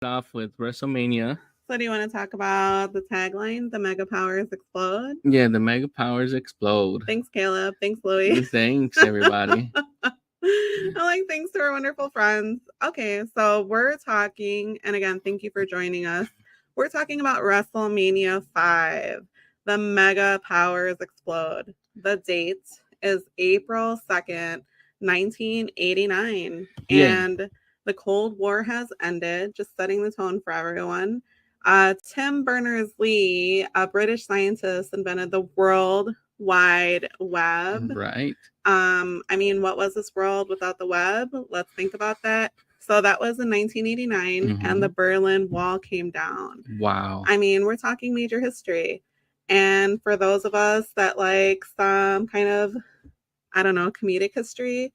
Off with WrestleMania. So do you want to talk about the tagline, the mega powers explode? Yeah, the mega powers explode. Thanks, Caleb. Thanks, Louie. Thanks, everybody. I like thanks to our wonderful friends. Okay, so we're talking, and again, thank you for joining us. We're talking about WrestleMania 5. The mega powers explode. The date is April 2nd, 1989. Yeah. And the Cold War has ended, just setting the tone for everyone. Tim Berners-Lee, a British scientist, invented the World Wide Web. Right. I mean, what was this world without the web? Let's think about that. So that was in 1989, and the Berlin Wall came down. Wow. I mean, we're talking major history. And for those of us that like some kind of, I don't know, comedic history,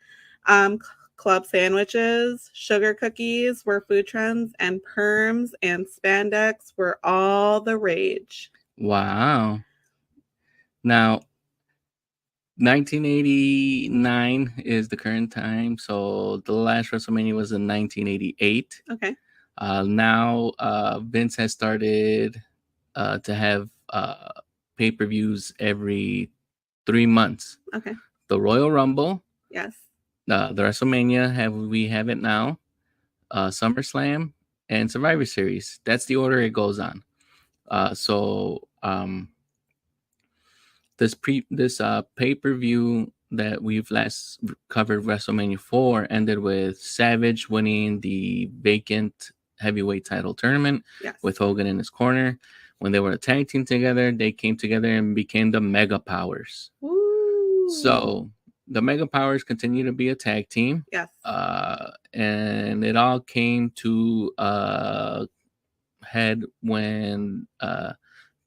club sandwiches, sugar cookies were food trends, and perms and spandex were all the rage. Wow. Now, 1989 is the current time. So the last WrestleMania was in 1988. Okay. Now, Vince has started to have pay-per-views every 3 months. Okay. The Royal Rumble. Yes. The WrestleMania we have it now. SummerSlam and Survivor Series. That's the order it goes on. This pay-per-view that we've last covered, WrestleMania 4, ended with Savage winning the vacant heavyweight title tournament. Yes. With Hogan in his corner. When they were a tag team together, they came together and became the Mega Powers. Woo. So the Mega Powers continue to be a tag team. Yes. And it all came to head when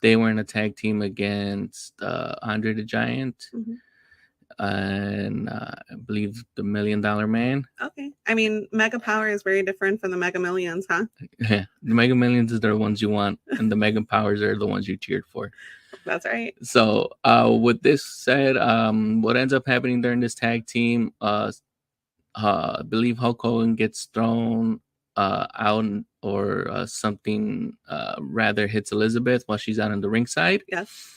they were in a tag team against Andre the Giant. And I believe the $1 Million Man. Okay. I mean, Mega Power is very different from the Mega Millions, huh? Yeah. The Mega Millions are the ones you want, and the Mega Powers are the ones you cheered for. That's right. So, with this said, what ends up happening during this tag team, I believe Hulk Hogan gets thrown out, or something rather hits Elizabeth while she's out on the ringside. Yes.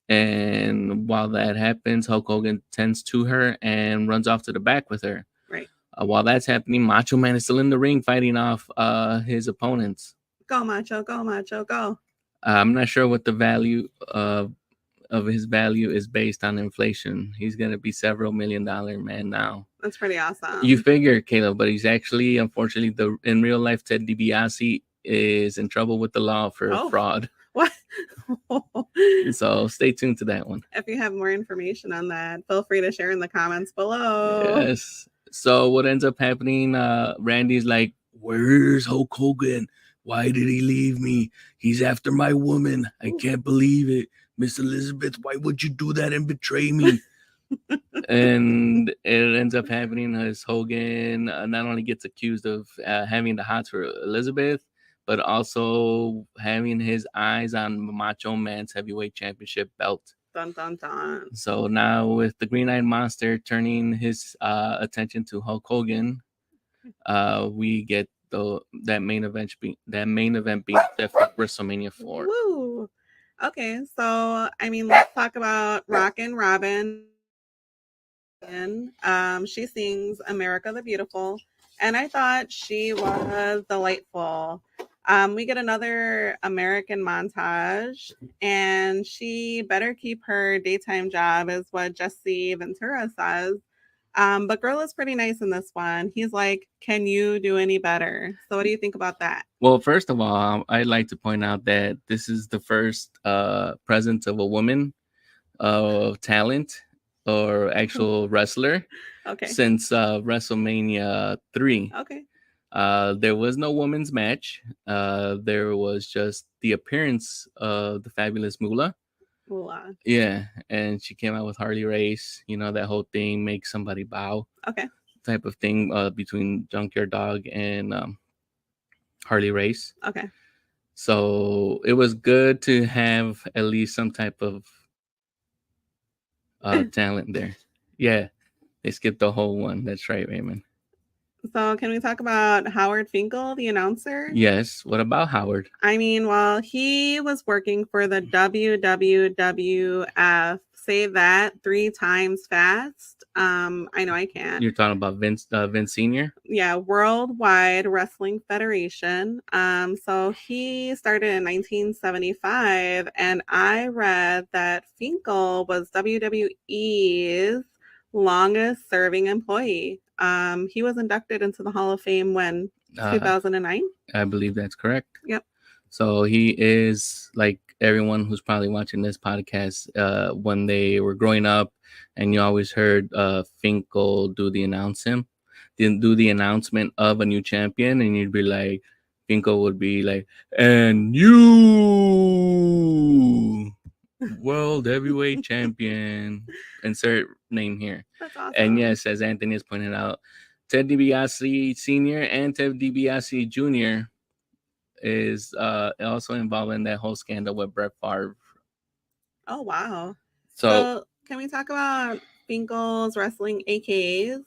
And while that happens, Hulk Hogan tends to her and runs off to the back with her. Right. While that's happening, Macho Man is still in the ring fighting off his opponents. Go, Macho. Go, Macho. Go. I'm not sure what the value of his value is based on inflation. He's going to be several $1 million man now. That's pretty awesome. You figure, Caleb, but he's actually, unfortunately, in real life, Ted DiBiase is in trouble with the law for fraud. What? So stay tuned to that one. If you have more information on that, feel free to share in the comments below. Yes. So what ends up happening, Randy's like, where's Hulk Hogan? Why did he leave me? He's after my woman. I can't believe it. Miss Elizabeth, why would you do that and betray me? And it ends up happening as Hogan not only gets accused of having the hots for Elizabeth, but also having his eyes on Macho Man's heavyweight championship belt. Dun, dun, dun. So now with the Green-Eyed Monster turning his attention to Hulk Hogan, we get that main event being WrestleMania 4. Woo! Okay, so I mean, let's talk about Rockin' Robin. She sings "America the Beautiful," and I thought she was delightful. We get another American montage, and she better keep her daytime job, is what Jesse Ventura says. But Girl is pretty nice in this one. He's like, can you do any better? So what do you think about that? Well, first of all, I'd like to point out that this is the first presence of a woman of talent or actual wrestler since WrestleMania 3. Okay. There was no women's match. There was just the appearance of the fabulous Moolah. Moolah. Yeah, and she came out with Harley Race. You know, that whole thing, make somebody bow. Okay. Type of thing between Junkyard Dog and Harley Race. Okay. So it was good to have at least some type of talent there. Yeah, they skipped the whole one. That's right, Raymond. So, can we talk about Howard Finkel, the announcer? Yes. What about Howard? I mean, well, he was working for the WWWF. Say that 3 times fast. I know I can't. You're talking about Vince Senior. Yeah, Worldwide Wrestling Federation. So he started in 1975, and I read that Finkel was WWE's longest serving employee. He was inducted into the Hall of Fame when 2009. I believe that's correct. Yep. So he is like everyone who's probably watching this podcast. When they were growing up, and you always heard Finkel do the announcement of a new champion, and you'd be like, Finkel would be like, and you world heavyweight champion, insert name here. That's awesome. And yes, as Anthony has pointed out, Ted DiBiase Sr. and Ted DiBiase Jr. is also involved in that whole scandal with Brett Favre. Oh, wow. So can we talk about Finkel's wrestling AKs?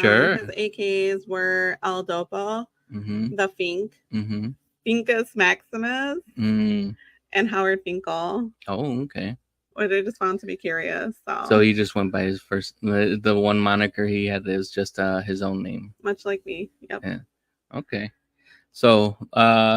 Sure. His AKs were El Dopo, the Fink, Finkus Maximus, and Howard Finkel. Oh, okay. Or they just found to be curious. So he just went by his first, the one moniker he had is just his own name. Much like me. Yep. Yeah. Okay. So,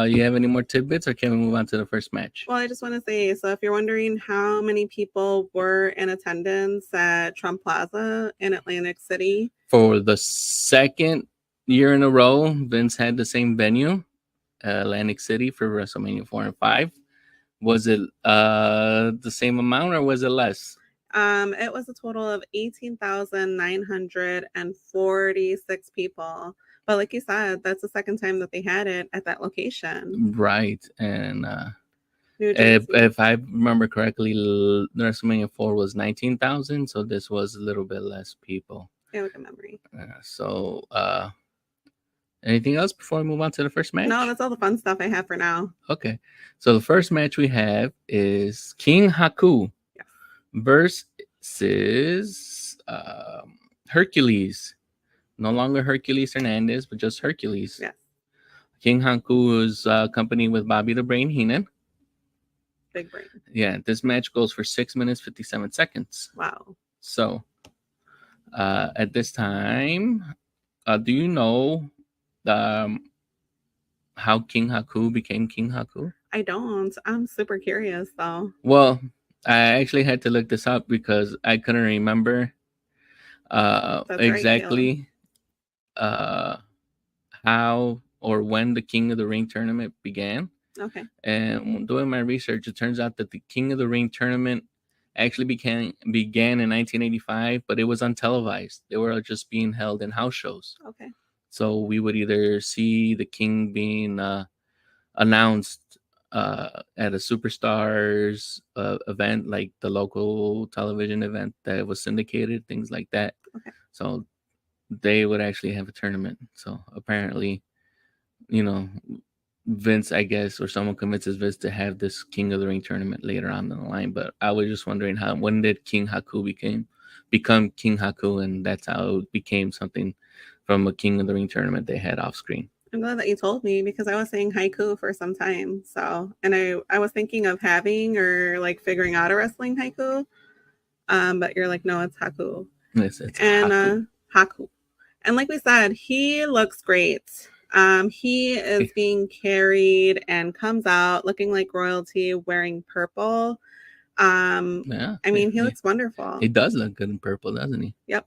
you have any more tidbits, or can we move on to the first match? Well, I just want to say, so if you're wondering how many people were in attendance at Trump Plaza in Atlantic City. For the second year in a row, Vince had the same venue, Atlantic City, for WrestleMania 4 and 5. Was it the same amount, or was it less? It was a total of 18,946 people. But like you said, that's the second time that they had it at that location. Right. And if I remember correctly, WrestleMania 4 was 19,000, so this was a little bit less people. Yeah, good memory. Anything else before we move on to the first match? No, that's all the fun stuff I have for now. Okay. So the first match we have is King Haku versus Hercules. No longer Hercules Hernandez, but just Hercules. Yes. King Haku is accompanied with Bobby the Brain Heenan. Big brain. Yeah, this match goes for 6 minutes, 57 seconds. Wow. So, at this time, do you know how King Haku became King Haku? I don't. I'm super curious, though. Well, I actually had to look this up because I couldn't remember exactly how or when the King of the Ring tournament began. Okay. And doing my research, it turns out that the King of the Ring tournament actually began in 1985, but it was untelevised. They were just being held in house shows. Okay. So we would either see the King being announced at a Superstars event, like the local television event that was syndicated, things like that. Okay. So they would actually have a tournament. So apparently, Vince, I guess, or someone convinces Vince to have this King of the Ring tournament later on in the line. But I was just wondering when did King Haku become King Haku, and that's how it became something from a King of the Ring tournament they had off screen. I'm glad that you told me, because I was saying haiku for some time. So, and I was thinking of having or like figuring out a wrestling haiku. But you're like, no, it's haku. It's and haku. And like we said, he looks great. He is being carried and comes out looking like royalty, wearing purple. Yeah. I mean, he looks wonderful. He does look good in purple, doesn't he? Yep.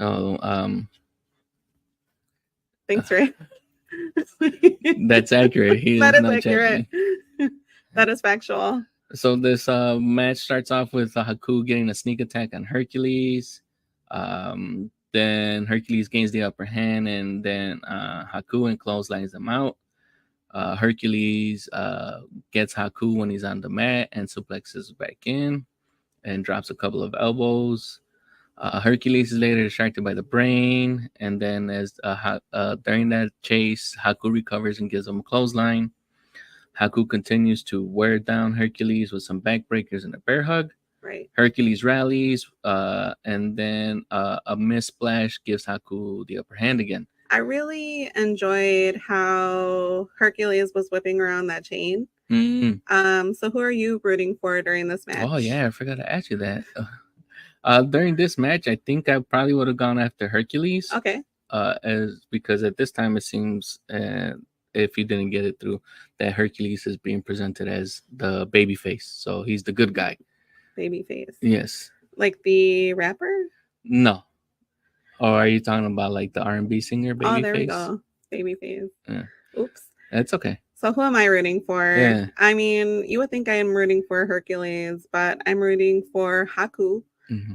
Oh, thanks, Ray. That's accurate. That is accurate. That is factual. So this match starts off with Haku getting a sneak attack on Hercules. Then Hercules gains the upper hand, and then Haku and clotheslines them out. Hercules gets Haku when he's on the mat and suplexes back in and drops a couple of elbows. Hercules is later distracted by the brain, and then as during that chase, Haku recovers and gives him a clothesline. Haku continues to wear down Hercules with some backbreakers and a bear hug. Right. Hercules rallies, and then a missed splash gives Haku the upper hand again. I really enjoyed how Hercules was whipping around that chain. So who are you rooting for during this match? Oh yeah, I forgot to ask you that. During this match, I think I probably would have gone after Hercules. Okay. As because at this time it seems, if you didn't get it through, that Hercules is being presented as the baby face, so he's the good guy. Babyface. Yes. Like the rapper? No. Or are you talking about like the R&B singer Babyface? Oh, there we go. Babyface. Yeah. Oops. That's okay. So who am I rooting for? Yeah. I mean, you would think I am rooting for Hercules, but I'm rooting for Haku.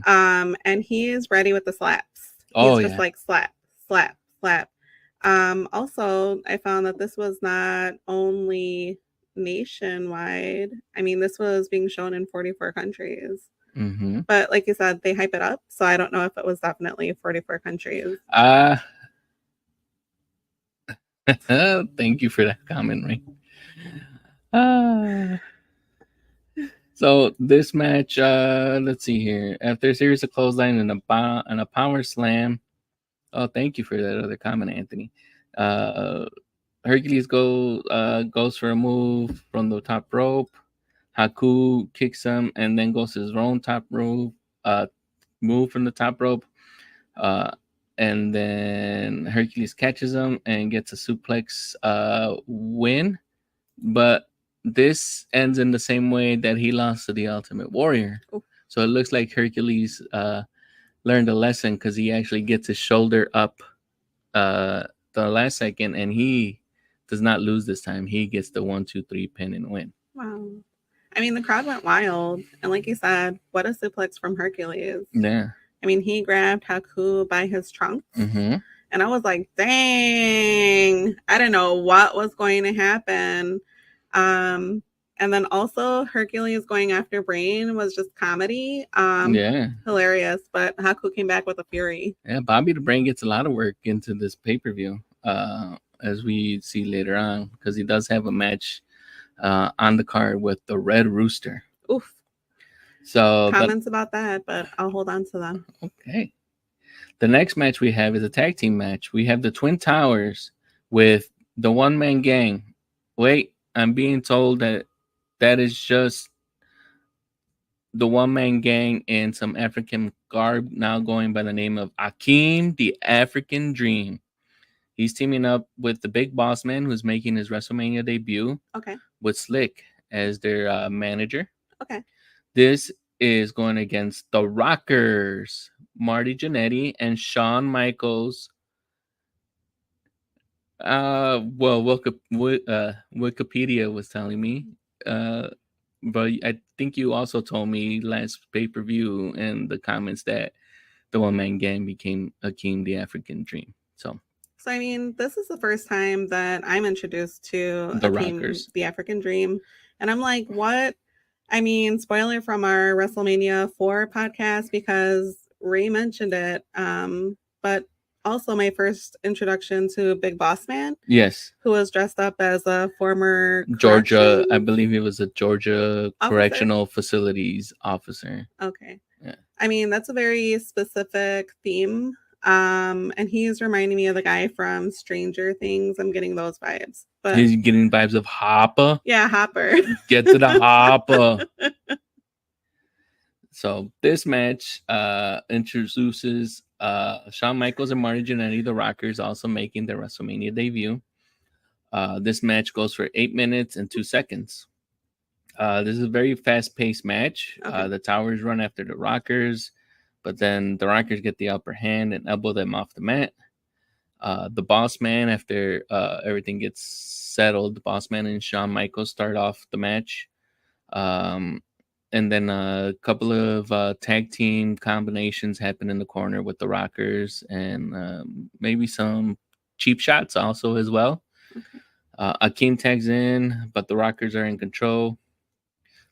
And he is ready with the slaps. He's just like slap, slap, slap. Also, I found that this was not only nationwide. I mean, this was being shown in 44 countries. But like you said, they hype it up. So I don't know if it was definitely 44 countries. Thank you for that comment, Ray. So this match, let's see here. After a series of clothesline and a power slam. Oh, thank you for that other comment, Anthony. Hercules goes for a move from the top rope. Haku kicks him and then goes to his own top rope, move from the top rope. And then Hercules catches him and gets a suplex win. But this ends in the same way that he lost to the Ultimate Warrior. Ooh. So it looks like Hercules learned a lesson because he actually gets his shoulder up the last second, and he does not lose this time. He gets the 1-2-3 pin and win. Wow. I mean, the crowd went wild. And like you said, what a suplex from Hercules. Yeah. I mean, he grabbed Haku by his trunk. And I was like, dang, I didn't know what was going to happen. And then also Hercules going after Brain was just comedy. Hilarious. But Haku came back with a fury. Yeah, Bobby the Brain gets a lot of work into this pay-per-view, as we see later on, because he does have a match on the card with the Red Rooster. Oof. So comments about that, but I'll hold on to them. Okay. The next match we have is a tag team match. We have the Twin Towers with the one-man gang. Wait, I'm being told that is just the one-man gang in some African garb, now going by the name of Akeem, the African Dream. He's teaming up with the Big Boss Man, who's making his WrestleMania debut. Okay. With Slick as their manager. Okay. This is going against the Rockers, Marty Jannetty and Shawn Michaels. Well, Wikipedia was telling me, but I think you also told me last pay-per-view in the comments that the one-man gang became Akeem, the African Dream. So I mean, this is the first time that I'm introduced to the Rockers, the African Dream, and I'm like, what? I mean, spoiler from our WrestleMania 4 podcast, because Ray mentioned it, but also my first introduction to Big Boss Man. Yes. Who was dressed up as a former Georgia, I believe he was a Georgia officer? Correctional Facilities officer. Okay. Yeah. I mean, that's a very specific theme. And he's reminding me of the guy from Stranger Things. I'm getting those vibes. But he's getting vibes of Hopper. Yeah, Hopper. Get to the Hopper. So this match introduces Shawn Michaels and Marty Jannetty, the Rockers, also making their WrestleMania debut. This match goes for 8 minutes and 2 seconds. This is a very fast-paced match. Okay. The Towers run after the Rockers, but then the Rockers get the upper hand and elbow them off the mat. The Boss Man, after everything gets settled, the Boss Man and Shawn Michaels start off the match. And then a couple of tag team combinations happen in the corner with the Rockers, and maybe some cheap shots also as well. Okay. Akeem tags in, but the Rockers are in control.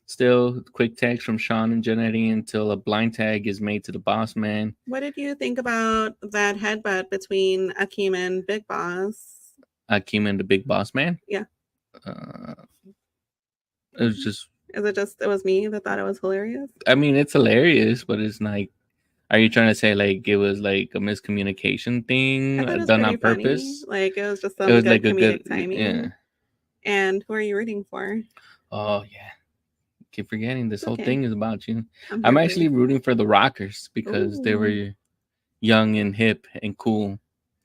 Still, quick tags from Shawn and Jannetty until a blind tag is made to the Boss Man. What did you think about that headbutt between Akeem and Big Boss? Akeem and the Big Boss Man? Yeah. It was just... It was me that thought it was hilarious? I mean, it's hilarious, but it's like, Are you trying to say like it was like a miscommunication thing I thought it was done pretty on funny. purpose? Like it was just It some was good like a good, comedic timing. yeah. And who are you rooting for? Oh yeah, keep forgetting this It's whole okay. thing is about you. I'm I'm here for actually you. rooting for the Rockers because they Ooh, were young and hip and cool.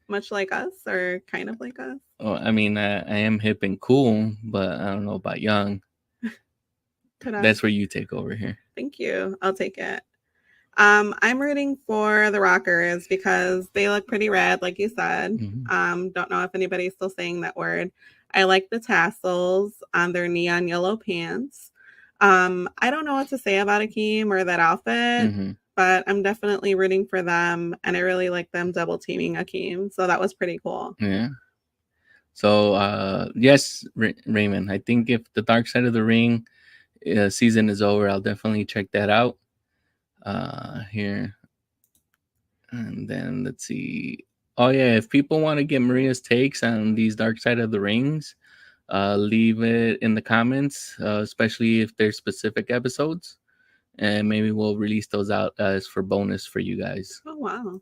much like us, or kind of like us. Oh, I mean, I am hip and cool, but I don't know about young. Ta-da. That's where you take over here. Thank you. I'll take it. I'm rooting for the Rockers because they look pretty rad, like you said. Don't know if anybody's still saying that word. I like the tassels on their neon yellow pants. I don't know what to say about Akeem or that outfit, but I'm definitely rooting for them, and I really like them double teaming Akeem, so that was pretty cool. Yeah. So, yes, Raymond, I think if the Dark Side of the Ring season is over, I'll definitely check that out. Here. And then let's see. Oh, yeah. If people want to get Maria's takes on these Dark Side of the Rings, leave it in the comments, especially if there's specific episodes. And maybe we'll release those out as for bonus for you guys. Oh, wow.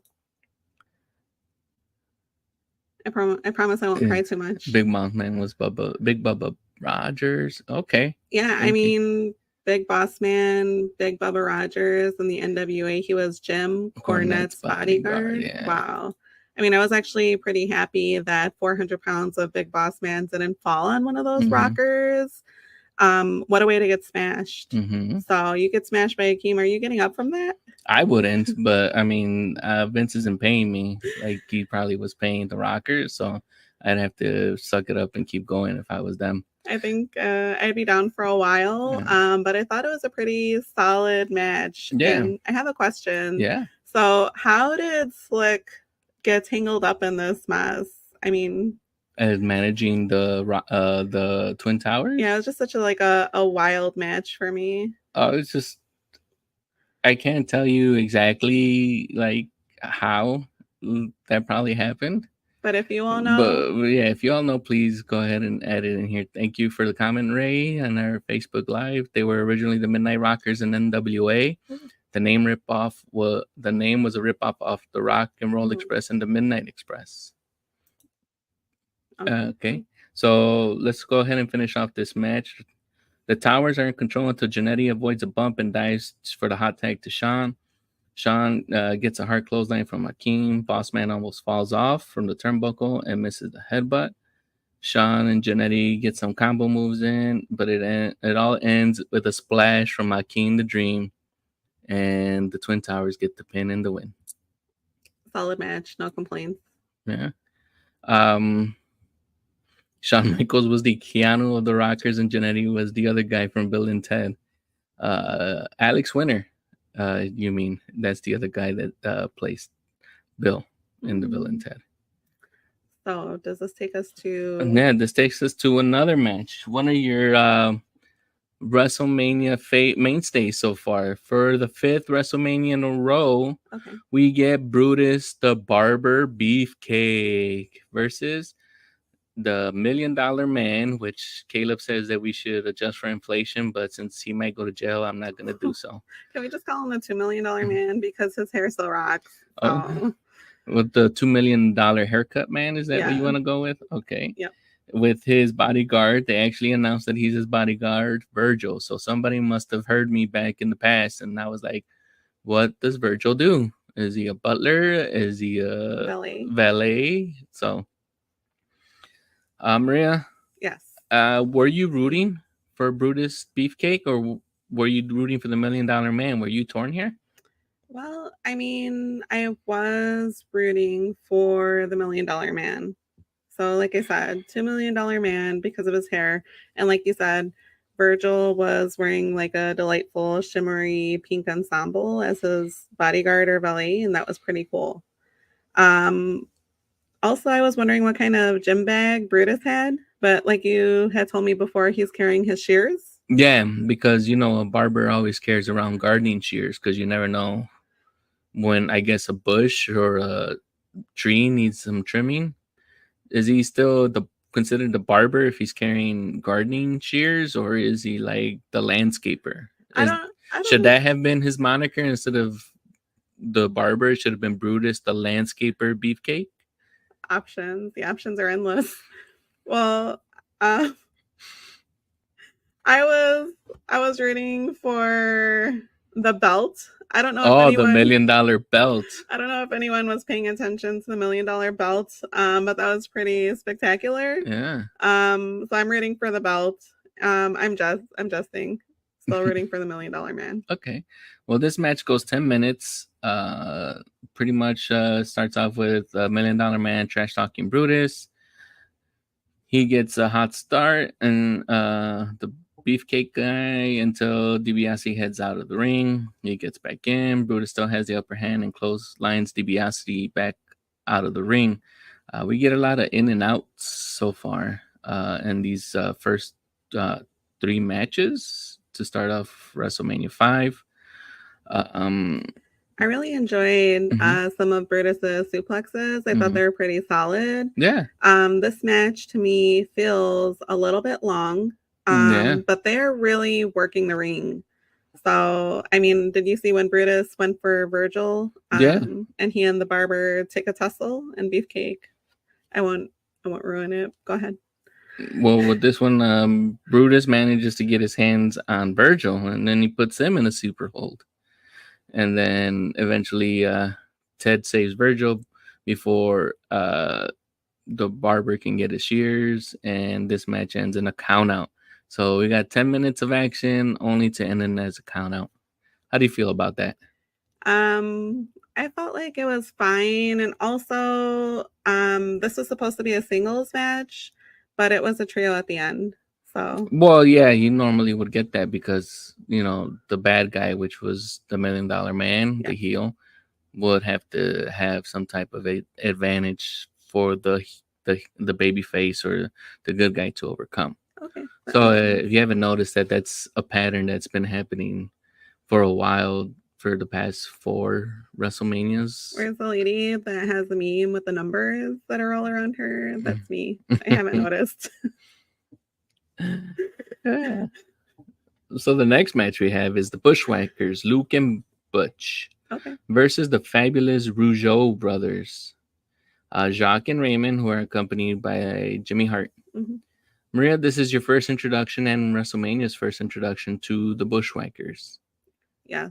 I promise I won't cry too much. Big Mouth Man was Big Bubba Rogers. Okay. Yeah, I mean, Big Boss Man, Big Bubba Rogers, and the NWA, he was Jim Cornette's bodyguard. Yeah. Wow. I mean, I was actually pretty happy that 400 pounds of Big Boss Man didn't fall on one of those rockers. What a way to get smashed. So you get smashed by Akeem. Are you getting up from that? I wouldn't, but I mean, Vince isn't paying me like he probably was paying the Rockers, so I'd have to suck it up and keep going if I was them. I think I'd be down for a while, but I thought it was a pretty solid match. Yeah. And I have a question. Yeah. So how did Slick get tangled up in this mess? I mean, as managing the Twin Towers. Yeah, it was just such a wild match for me. Oh, it's just I can't tell you exactly like how that probably happened. But if you all know, but yeah, if you all know, please go ahead and add it in here. Thank you for the comment, Ray, on our Facebook Live. They were originally the Midnight Rockers in NWA. The name was a ripoff of the Rock and Roll Express and the Midnight Express. Okay, so let's go ahead and finish off this match. The Towers are in control until Jannetty avoids a bump and dives for the hot tag to Sean. Sean gets a hard clothesline from Akeem. Bossman almost falls off from the turnbuckle and misses the headbutt. Sean and Jannetty get some combo moves in, but it all ends with a splash from Akeem the Dream, and the Twin Towers get the pin and the win. Solid match, no complaints. Yeah. Shawn Michaels was the Keanu of the Rockers, and Jannetty was the other guy from Bill and Ted. Alex Winter, you mean? That's the other guy that placed Bill in the Bill and Ted. So does this take us to... Yeah, this takes us to another match. One of your WrestleMania mainstays so far. For the 5th WrestleMania in a row, we get Brutus the Barber Beefcake versus the $1 Million Man, which Caleb says that we should adjust for inflation, but since he might go to jail, I'm not going to do so. Can we just call him the $2 Million Man because his hair still rocks? Oh, with the $2 Million haircut man, is that what you want to go with? Okay. Yep. With his bodyguard, they actually announced that he's his bodyguard, Virgil. So somebody must have heard me back in the past, and I was like, what does Virgil do? Is he a butler? Is he a valet? So... Maria? Yes. Were you rooting for Brutus Beefcake, or were you rooting for the $1 Million Man? Were you torn here? Well, I mean, I was rooting for the $1 Million Man. So, like I said, $2 Million Man because of his hair. And like you said, Virgil was wearing like a delightful shimmery pink ensemble as his bodyguard or valet, and that was pretty cool. Also, I was wondering what kind of gym bag Brutus had, but like you had told me before, he's carrying his shears. Yeah, because, a barber always carries around gardening shears because you never know when, I guess, a bush or a tree needs some trimming. Is he still considered the barber if he's carrying gardening shears, or is he like the landscaper? Should that have been his moniker instead of the barber. It should have been Brutus, the landscaper beefcake. Options. The options are endless. Well, I was rooting for the belt. I don't know if Oh, the anyone $1 million belt. I don't know if anyone was paying attention to the $1 million belt, but that was pretty spectacular. Yeah. So I'm rooting for the belt. I'm jesting. Still rooting for the $1 million man. Okay. Well, this match goes 10 minutes. Pretty much starts off with $1 million man trash talking Brutus. He gets a hot start, and the beefcake guy until DiBiase heads out of the ring. He gets back in. Brutus still has the upper hand and clotheslines DiBiase back out of the ring. We get a lot of in and outs so far in these first 3 matches to start off WrestleMania 5. I really enjoyed some of Brutus's suplexes. I thought they were pretty solid. Yeah. This match to me feels a little bit long, but they're really working the ring. So, I mean, did you see when Brutus went for Virgil? And he and the barber take a tussle and Beefcake? I won't ruin it. Go ahead. Well, with this one, Brutus manages to get his hands on Virgil, and then he puts him in a super hold. And then eventually Ted saves Virgil before the barber can get his shears, and this match ends in a count out. So we got 10 minutes of action only to end it as a count out. How do you feel about that? I felt like it was fine. And also, this was supposed to be a singles match, but it was a trio at the end. So, well, yeah, you normally would get that because, you know, the bad guy, which was the $1 million man, the heel, would have to have some type of advantage for the baby face or the good guy to overcome. Okay. So if you haven't noticed that, that's a pattern that's been happening for a while for the past 4 WrestleManias. Where's the lady that has the meme with the numbers that are all around her? That's me. I haven't noticed. Yeah. So the next match we have is the Bushwhackers, Luke and Butch, versus the fabulous Rougeau brothers, Jacques and Raymond, who are accompanied by Jimmy Hart. Maria, this is your first introduction and WrestleMania's first introduction to the Bushwhackers. Yes.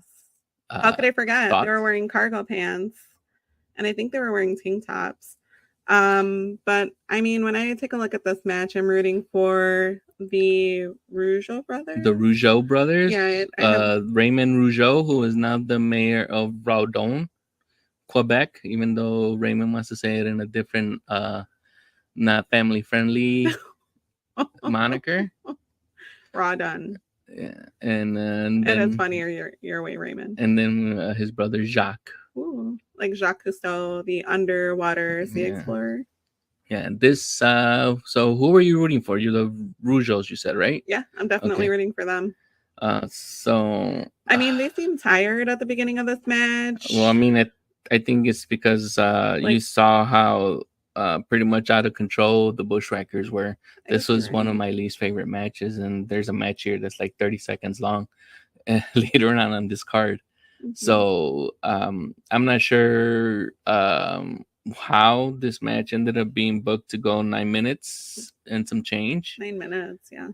How could I forget? Thoughts? They were wearing cargo pants, and I think they were wearing tank tops. But I mean, when I take a look at this match, I'm rooting for the Rougeau brothers. The Rougeau brothers? Yeah. Raymond Rougeau, who is now the mayor of Raudon, Quebec, even though Raymond wants to say it in a different, not family-friendly moniker. Raudon. Yeah, and then it's funnier your way, Raymond. And then his brother Jacques. Ooh, like Jacques Cousteau, the underwater sea explorer. Yeah, this. So who were you rooting for? You're the Rougeaus, you said, right? Yeah, I'm definitely rooting for them. So I mean, they seem tired at the beginning of this match. Well, I mean, I think it's because you saw how pretty much out of control the Bushwhackers were. This was one of my least favorite matches, and there's a match here that's like 30 seconds long later on this card. So I'm not sure how this match ended up being booked to go 9 minutes and some change. 9 minutes, yeah.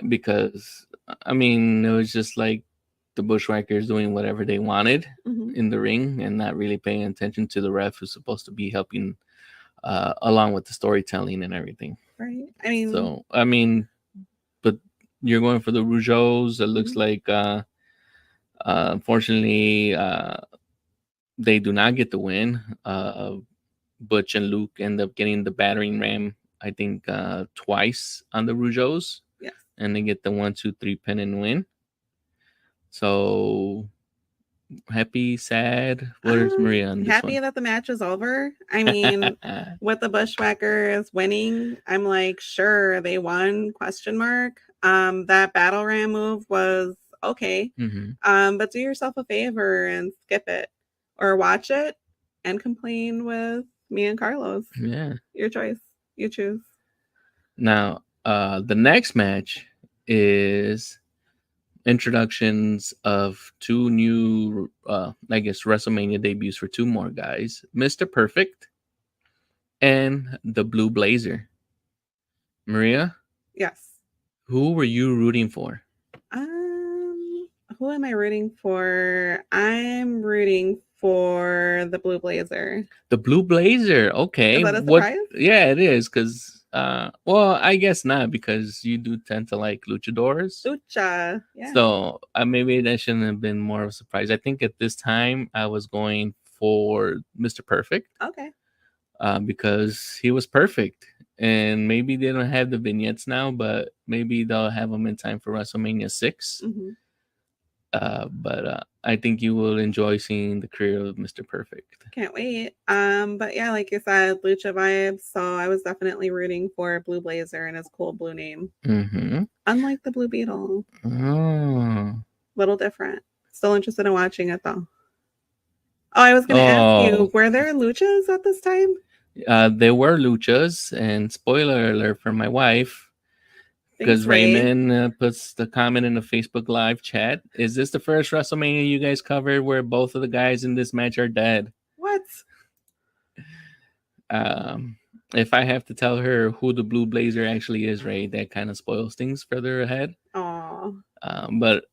Because I mean, it was just like the Bushwhackers doing whatever they wanted in the ring and not really paying attention to the ref who's supposed to be helping along with the storytelling and everything. Right. I mean, but you're going for the Rougeaus. It looks like, unfortunately, they do not get the win. Butch and Luke end up getting the battering ram, I think, twice on the Rougeaus. Yes. And they get the 1-2-3 pin and win. So happy, sad. Where's Maria on this happy that the match is over. I mean, with the Bushwhackers winning, I'm like, sure, they won, ? That battle ram move was okay. But do yourself a favor and skip it or watch it and complain with me and Carlos. Yeah. Your choice. You choose. Now, the next match is introductions of two new, I guess, WrestleMania debuts for two more guys, Mr. Perfect and the Blue Blazer. Maria, Yes. who were you rooting for? Um, who am I rooting for? I'm rooting for the Blue Blazer. The Blue Blazer. Is Okay. that a What? surprise? Yeah, it is. Because, well, I guess not, because you do tend to like luchadors. Lucha. Yeah. So maybe that shouldn't have been more of a surprise. I think at this time I was going for Mr. Perfect, Okay. because he was perfect. And maybe they don't have the vignettes now, but maybe they'll have them in time for WrestleMania 6. Hmm. But I think you will enjoy seeing the career of Mr. Perfect. Can't wait. But yeah, like you said, Lucha vibes. So I was definitely rooting for Blue Blazer and his cool blue name. Mm-hmm. Unlike the Blue Beetle. Oh. Little different. Still interested in watching it though. Oh, I was gonna ask you, were there luchas at this time? There were luchas, and spoiler alert for my wife, Thanks, because Ray. Raymond puts the comment in the Facebook live chat. Is this the first WrestleMania you guys covered where both of the guys in this match are dead? What? If I have to tell her who the Blue Blazer actually is, Ray, that kind of spoils things further ahead. Oh. But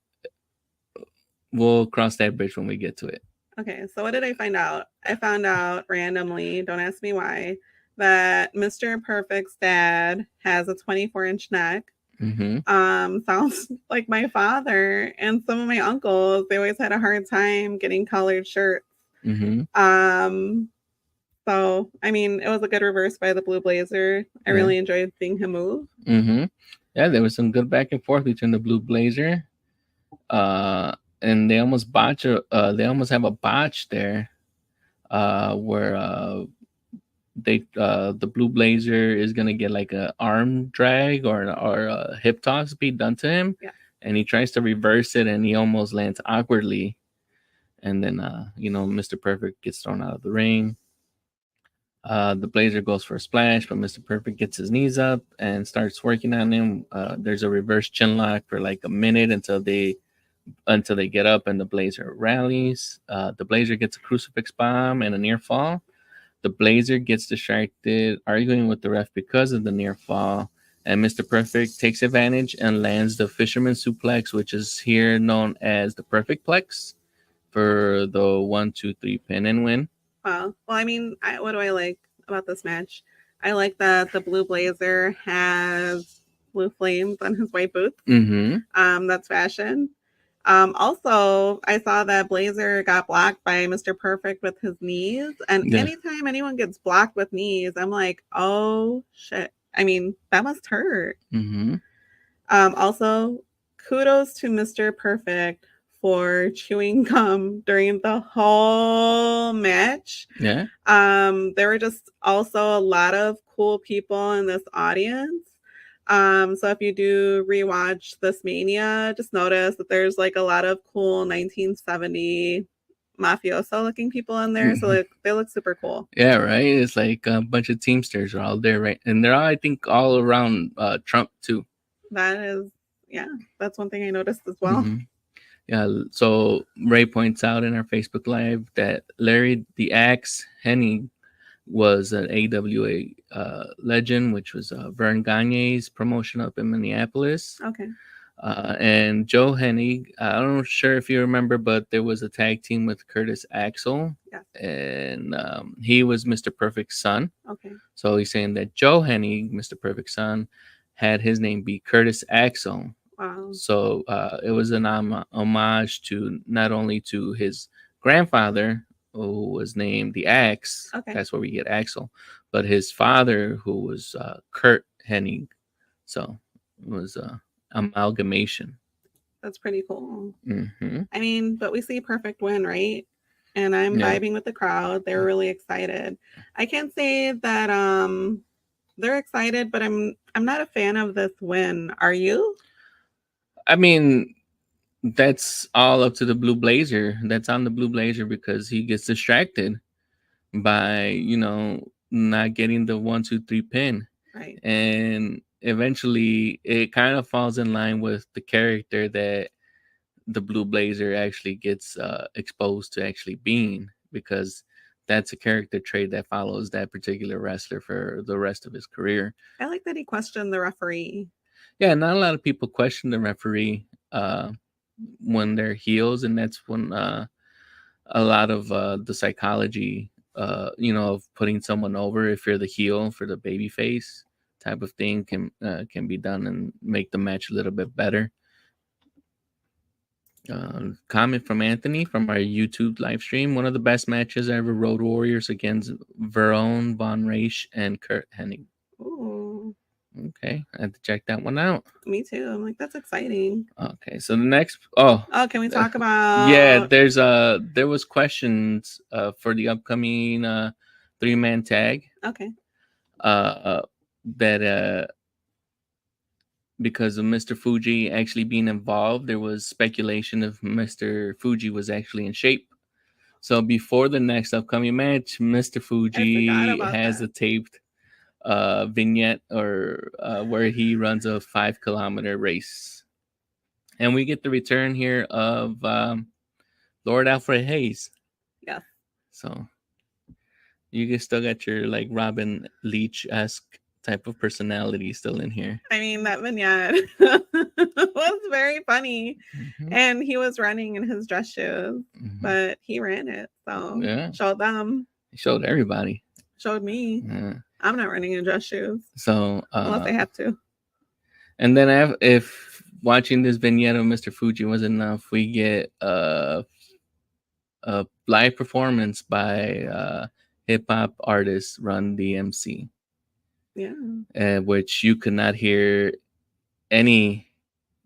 we'll cross that bridge when we get to it. Okay, so what did I find out? I found out randomly, don't ask me why, that Mr. Perfect's dad has a 24-inch neck. Mm-hmm. Sounds like my father and some of my uncles. They always had a hard time getting collared shirts. Mm-hmm. So I mean, it was a good reverse by the Blue Blazer. I really enjoyed seeing him move. Mm-hmm. Yeah, there was some good back and forth between the Blue Blazer. And they almost botch. They almost have a botch there, where the Blue Blazer is gonna get like a arm drag or a hip toss be done to him, Yeah. and he tries to reverse it, and he almost lands awkwardly, and then Mr. Perfect gets thrown out of the ring. The Blazer goes for a splash, but Mr. Perfect gets his knees up and starts working on him. There's a reverse chin lock for like a minute until they get up and the Blazer rallies. The Blazer gets a crucifix bomb and a near fall. The Blazer gets distracted, arguing with the ref because of the near fall. And Mr. Perfect takes advantage and lands the Fisherman Suplex, which is here known as the Perfect Plex, for the 1-2-3 pin and win. Well, I mean, what do I like about this match? I like that the Blue Blazer has blue flames on his white boots. Mm-hmm. That's fashion. Also, I saw that Blazer got blocked by Mr. Perfect with his knees. And anytime anyone gets blocked with knees, I'm like, oh shit. I mean, that must hurt. Mm-hmm. Also, kudos to Mr. Perfect for chewing gum during the whole match. Yeah. There were just also a lot of cool people in this audience. So if you do rewatch this Mania, just notice that there's like a lot of cool 1970 mafioso looking people in there. So they look super cool. Yeah, right. It's like a bunch of Teamsters are all there, right? And they're all, I think, all around Trump too. That is, yeah, that's one thing I noticed as well. Mm-hmm. Yeah. So Ray points out in our Facebook Live that Larry the Axe Hennig was an AWA legend, which was Vern Gagne's promotion up in Minneapolis. Okay. And Joe Hennig, I'm not sure if you remember, but there was a tag team with Curtis Axel. Yes. And he was Mr. Perfect's son. Okay. So he's saying that Joe Hennig, Mr. Perfect's son, had his name be Curtis Axel. Wow. So it was an homage to not only to his grandfather, who was named the Axe. Okay. That's where we get Axel. But his father, who was Kurt Hennig. So it was amalgamation. That's pretty cool. Mm-hmm. I mean, but we see Perfect win, right? And I'm vibing with the crowd. They're really excited. I can't say that they're excited, but I'm not a fan of this win. Are you? I mean, that's all up to the Blue Blazer. That's on the Blue Blazer because he gets distracted by, not getting the 1-2-3 pin. Right. And eventually it kind of falls in line with the character that the blue blazer actually gets exposed to actually being, because that's a character trait that follows that particular wrestler for the rest of his career. I like that he questioned the referee. Yeah, not a lot of people question the referee when they're heels, and that's when a lot of the psychology, of putting someone over if you're the heel for the baby face type of thing can be done and make the match a little bit better. Comment from Anthony from our YouTube live stream. One of the best matches ever, Road Warriors against Verone, Von Raish, and Kurt Hennig. Ooh. Okay, I had to check that one out. Me too. I'm like, that's exciting. Okay, so the next can we talk about there was questions for the upcoming 3-man tag. Okay. That because of Mr. Fuji actually being involved, there was speculation if Mr. Fuji was actually in shape. So before the next upcoming match, Mr. Fuji has a taped vignette or where he runs a 5-kilometer race. And we get the return here of Lord Alfred Hayes. Yeah. So you still got your like Robin Leach-esque type of personality still in here. I mean, that vignette was very funny. Mm-hmm. And he was running in his dress shoes, but he ran it. So showed them. He showed everybody. Showed me. Yeah. I'm not running in dress shoes. So unless I have to. And then if watching this vignette of Mr. Fuji was enough, we get a live performance by hip hop artist Run DMC. Yeah. Which you could not hear any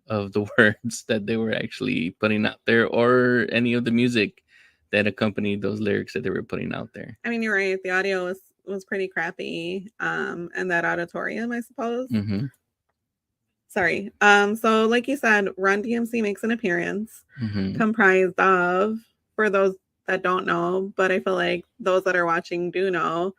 of the words that they were actually putting out there, or any of the music that accompanied those lyrics that they were putting out there. I mean, you're right. The audio was pretty crappy. And that auditorium, I suppose. Mm-hmm. Sorry. So like you said, Run DMC makes an appearance, comprised of, for those that don't know, but I feel like those that are watching do know,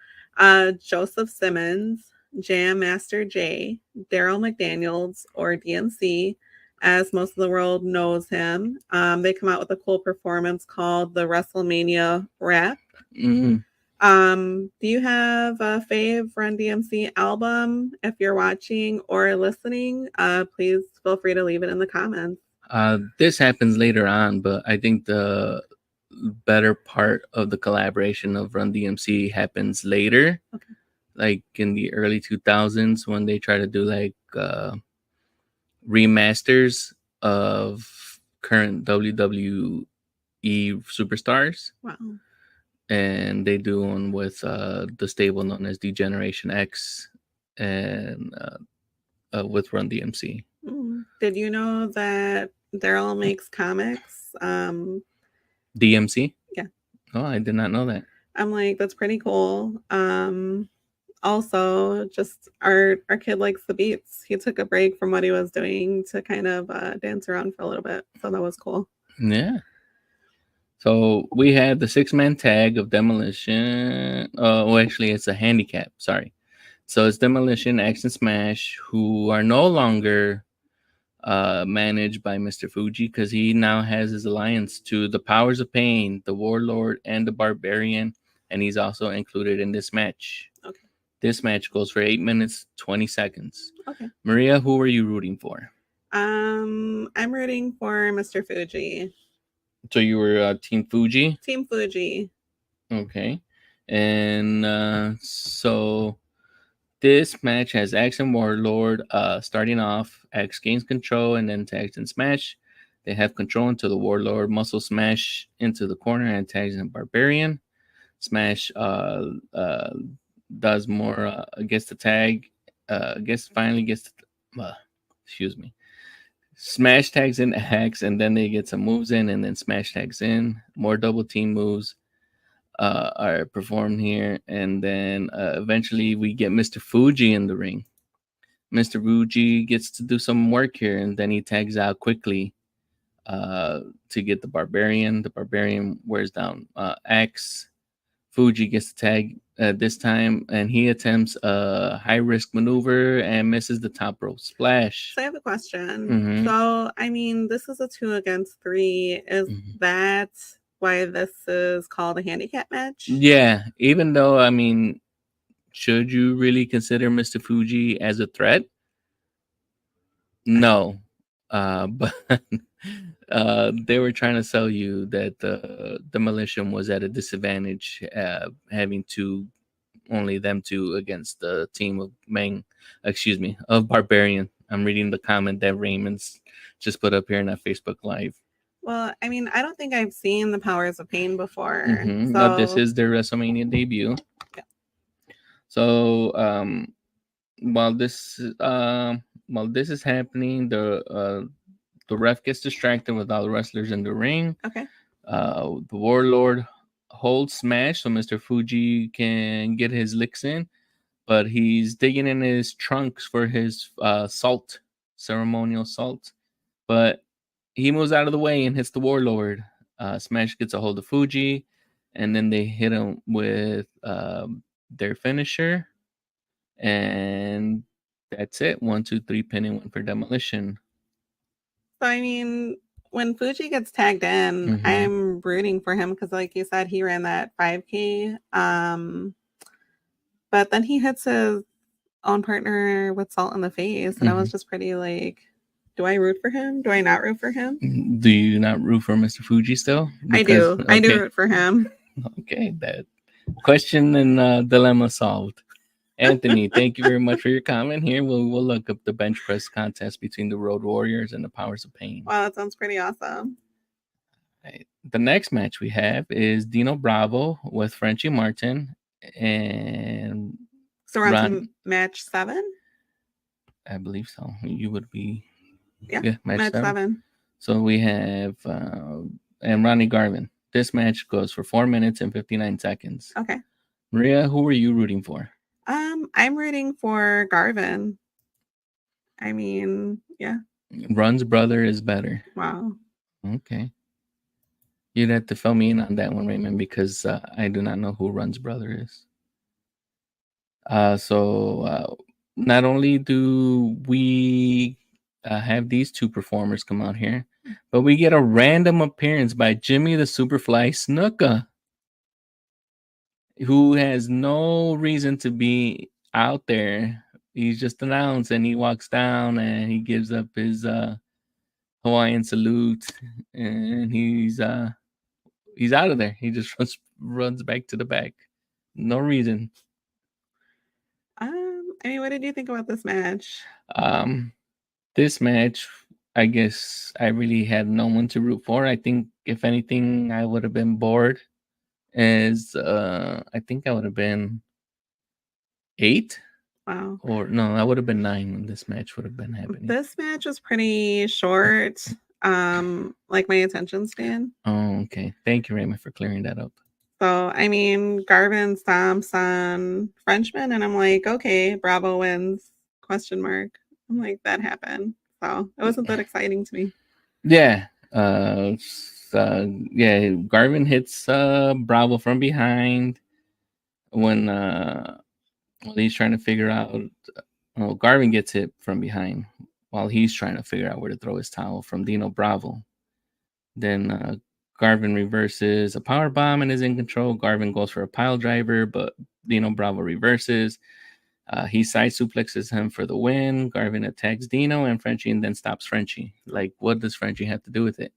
Joseph Simmons, Jam Master Jay, Daryl McDaniels, or DMC, as most of the world knows him. They come out with a cool performance called the WrestleMania Rap. Mm-hmm. Do you have a fave Run DMC album? If you're watching or listening, please feel free to leave it in the comments. This happens later on, but I think the better part of the collaboration of Run DMC happens later. Okay. Like in the early 2000s, when they try to do like remasters of current WWE superstars. Wow. And they do one with the stable known as D-Generation X, and with Run DMC. Did you know that Daryl makes comics? DMC? Yeah. Oh, I did not know that. I'm like, that's pretty cool. Also, just our kid likes the beats. He took a break from what he was doing to kind of dance around for a little bit. So that was cool. Yeah. So we had the 6-man tag of Demolition. Actually, it's a handicap. Sorry. So it's Demolition, X, and Smash, who are no longer managed by Mr. Fuji, because he now has his alliance to the Powers of Pain, the Warlord, and the Barbarian, and he's also included in this match. Okay. This match goes for 8 minutes, 20 seconds. Okay. Maria, who are you rooting for? I'm rooting for Mr. Fuji. So you were Team Fuji? Team Fuji. Okay. And so this match has X and Warlord starting off. X gains control and then tags and Smash. They have control until the Warlord muscle smash into the corner and tags in Barbarian. Smash does more, gets the tag. Excuse me. Smash tags in X, and then they get some moves in, and then Smash tags in. More double team moves are performed here, and then eventually we get Mr. Fuji in the ring. Mr. Fuji gets to do some work here, and then he tags out quickly to get the Barbarian. The Barbarian wears down X. Fuji gets the tag this time, and he attempts a high risk maneuver and misses the top rope splash. So I have a question. Mhm. So, I mean, this is a 2 against 3. Is Mhm. that why this is called a handicap match? Yeah, even though, I mean, should you really consider Mr. Fuji as a threat? No. But they were trying to sell you that the demolition was at a disadvantage, having to only them two against the team of of Barbarian. I'm reading the comment that Raymond's just put up here in that Facebook Live. Well, I mean, I don't think I've seen the Powers of Pain before. But this So, is their WrestleMania debut. yeah. So while this while this is happening, the ref gets distracted with all the wrestlers in the ring. Okay. The Warlord holds smash so Mr. Fuji can get his licks in, but he's digging in his trunks for his salt, ceremonial salt. But he moves out of the way and hits the Warlord. Smash gets a hold of Fuji, and then they hit him with their finisher, and that's it. 1, 2, 3, pin and 1 for demolition. So, I mean, when Fuji gets tagged in, Mhm. I'm rooting for him because, like you said, he ran that 5K. But then he hits his own partner with salt in the face, and I was just pretty like, do I root for him? Do I not root for him? Do you not root for Mr. Fuji still? I do. I do root for him. Okay, that question and dilemma solved. Anthony, thank you very much for your comment here. We'll look up the bench press contest between the Road Warriors and the Powers of Pain. Wow, that sounds pretty awesome. Right. The next match we have is Dino Bravo with Frenchie Martin and So we're on to match 7? I believe so. You would be Yeah, match 7. So we have and Ronnie Garvin. This match goes for 4 minutes and 59 seconds. Okay. Maria, who were you rooting for? I'm rooting for Garvin. I mean, yeah. Run's brother is better. Wow. Okay. You'd have to fill me in on that one, Raymond, because I do not know who Run's brother is. So not only do we have these two performers come out here, but we get a random appearance by Jimmy the Superfly Snuka, who has no reason to be out there. He's just announced and he walks down and he gives up his Hawaiian salute and he's out of there. He just runs back to the back. No reason. I mean, what did you think about this match? This match, I guess I really had no one to root for. I think if anything, I would have been bored. I think I would have been 8. Wow. Or no, I would have been 9 when this match would have been happening. This match was pretty short. Like my attention span. Oh, okay. Thank you, Raymond, for clearing that up. So, I mean, Garvin stomps on Frenchman, and I'm like, okay, Bravo wins, question mark. I'm like, that happened. So, it wasn't that exciting to me. Yeah. Yeah, Garvin hits Bravo from behind when he's trying to figure out. Oh, Garvin gets hit from behind while he's trying to figure out where to throw his towel from Dino Bravo. Then Garvin reverses a power bomb and is in control. Garvin goes for a pile driver, but Dino Bravo reverses. He side suplexes him for the win. Garvin attacks Dino and Frenchie and then stops Frenchie. Like, what does Frenchie have to do with it?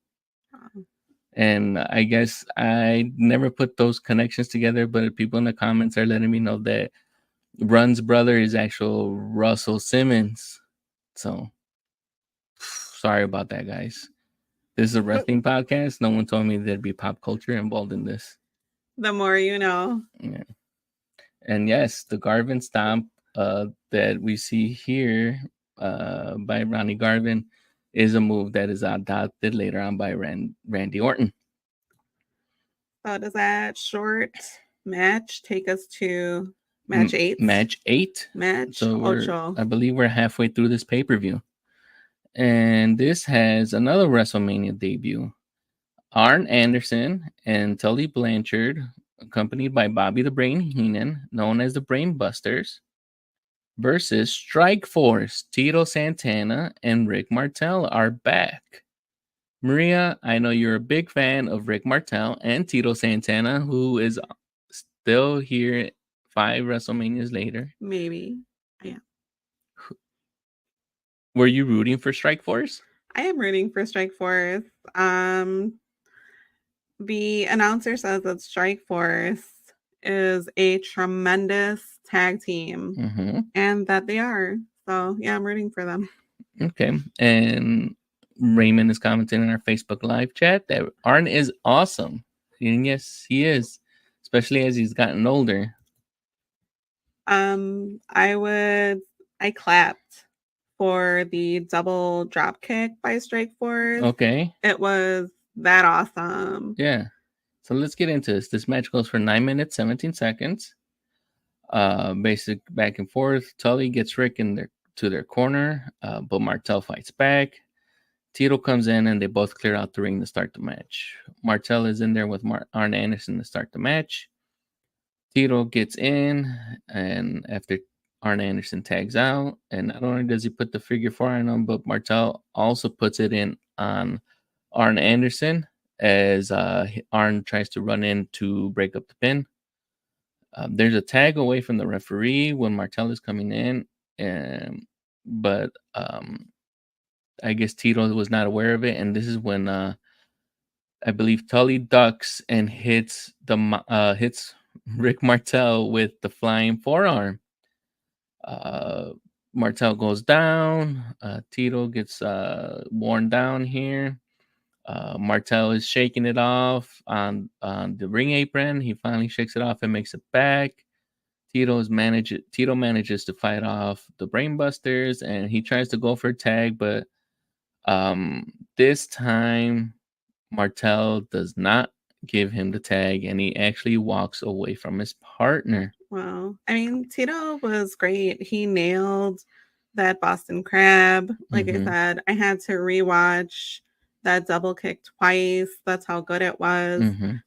And I guess I never put those connections together, but people in the comments are letting me know that Run's brother is actual Russell Simmons. So, sorry about that, guys. This is a wrestling podcast. No one told me there'd be pop culture involved in this. The more you know. Yeah. And yes, the Garvin stomp that we see here by Ronnie Garvin is a move that is adopted later on by Randy Orton. So does that short match take us to match 8? Match 8. Match so I believe we're halfway through this pay-per-view. And this has another WrestleMania debut. Arn Anderson and Tully Blanchard accompanied by Bobby the Brain Heenan, known as the Brain Busters, versus Strike Force. Tito Santana and Rick Martel are back. Maria, I know you're a big fan of Rick Martel and Tito Santana, who is still here 5 WrestleManias later. Maybe. Yeah. Were you rooting for Strike Force? I am rooting for Strike Force. The announcer says that Strike Force is a tremendous tag team, and that they are. So yeah, I'm rooting for them. Okay. And Raymond is commenting in our Facebook Live chat that Arn is awesome. And yes, he is, especially as he's gotten older. I clapped for the double drop kick by Strike Force. Okay. It was that awesome. Yeah. So let's get into this. This match goes for 9 minutes, 17 seconds. Basic back and forth. Tully gets Rick to their corner, but Martel fights back. Tito comes in and they both clear out the ring to start the match. Martel is in there with Arn Anderson to start the match. Tito gets in, and after Arn Anderson tags out, and not only does he put the figure 4 on him, but Martel also puts it in on Arn Anderson as Arn tries to run in to break up the pin. There's a tag away from the referee when Martel is coming in, but I guess Tito was not aware of it, and this is when I believe Tully ducks and hits Rick Martel with the flying forearm. Martel goes down. Tito gets worn down here. Martel is shaking it off on the ring apron. He finally shakes it off and makes it back. Tito manages to fight off the Brainbusters, and he tries to go for a tag, but this time Martel does not give him the tag, and he actually walks away from his partner. Wow. I mean, Tito was great. He nailed that Boston Crab. Like I said, I had to rewatch that double kick twice. That's how good it was.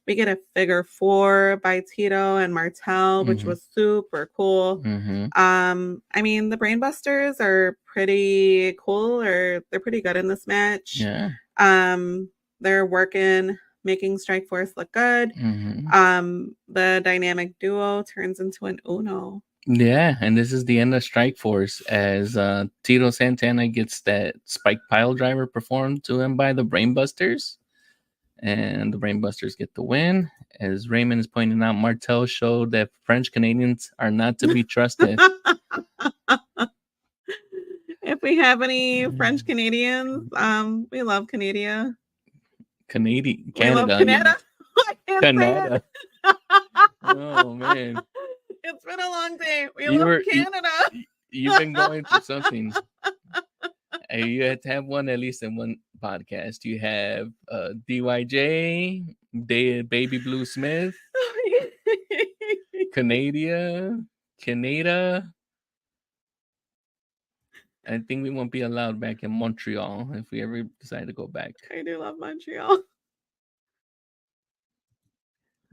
We get a figure 4 by Tito and Martel, which was super cool. I mean, the Brainbusters are pretty cool, or they're pretty good in this match. Yeah. They're working, making Strike Force look good. The dynamic duo turns into an Uno. Yeah, and this is the end of Strike Force as Tito Santana gets that spike pile driver performed to him by the Brainbusters, and the Brainbusters get the win. As Raymond is pointing out, Martel showed that French Canadians are not to be trusted. If we have any French Canadians, we love Canada. Canada. We love Canada. I can't Canada. say it. Oh man, it's been a long day. We love Canada. You've been going through something. You had to have one at least in one podcast. You have DYJ, Baby Blue Smith, Canada. I think we won't be allowed back in Montreal if we ever decide to go back. I do love Montreal.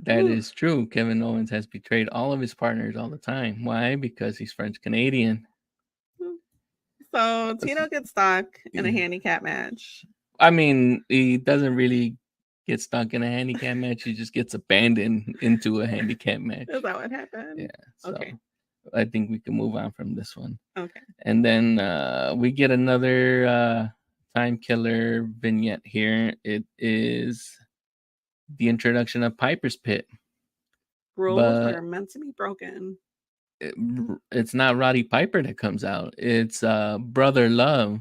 That is true. Kevin Owens has betrayed all of his partners all the time. Why? Because he's French Canadian. So Tito gets stuck in a handicap match. I mean, he doesn't really get stuck in a handicap match. He just gets abandoned into a handicap match. Is that what happened? Yeah. So okay. I think we can move on from this one. Okay. And then we get another time killer vignette here. It is the introduction of Piper's Pit. Rules are meant to be broken. It's not Roddy Piper that comes out. It's Brother Love.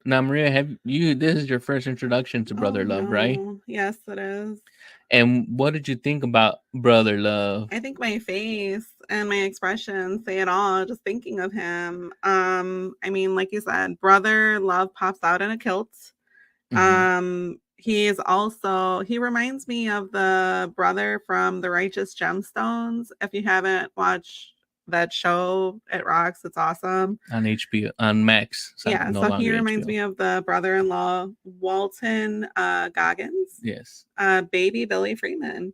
Now, Maria, this is your first introduction to Brother Love, right? Yes, it is. And what did you think about Brother Love? I think my face and my expression say it all, just thinking of him. I mean, like you said, Brother Love pops out in a kilt. He reminds me of the brother from The Righteous Gemstones. If you haven't watched that show, it rocks. It's awesome. On HBO, on Max. So he reminds me of the brother-in-law, Walton Goggins. Yes. Baby Billy Freeman.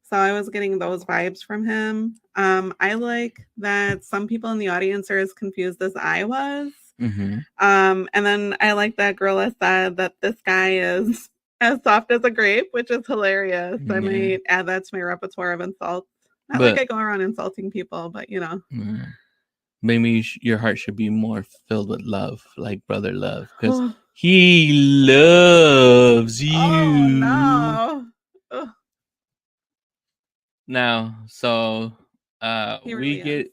So I was getting those vibes from him. I like that some people in the audience are as confused as I was. Mm-hmm. And then I like that Gorilla said that this guy is as soft as a grape, which is hilarious. I Yeah. might add that to my repertoire of insults. Not like But I go around insulting people, but you know. maybe your heart should be more filled with love, like brother love, because he loves Oh you. no. Ugh, Now, so he we really is.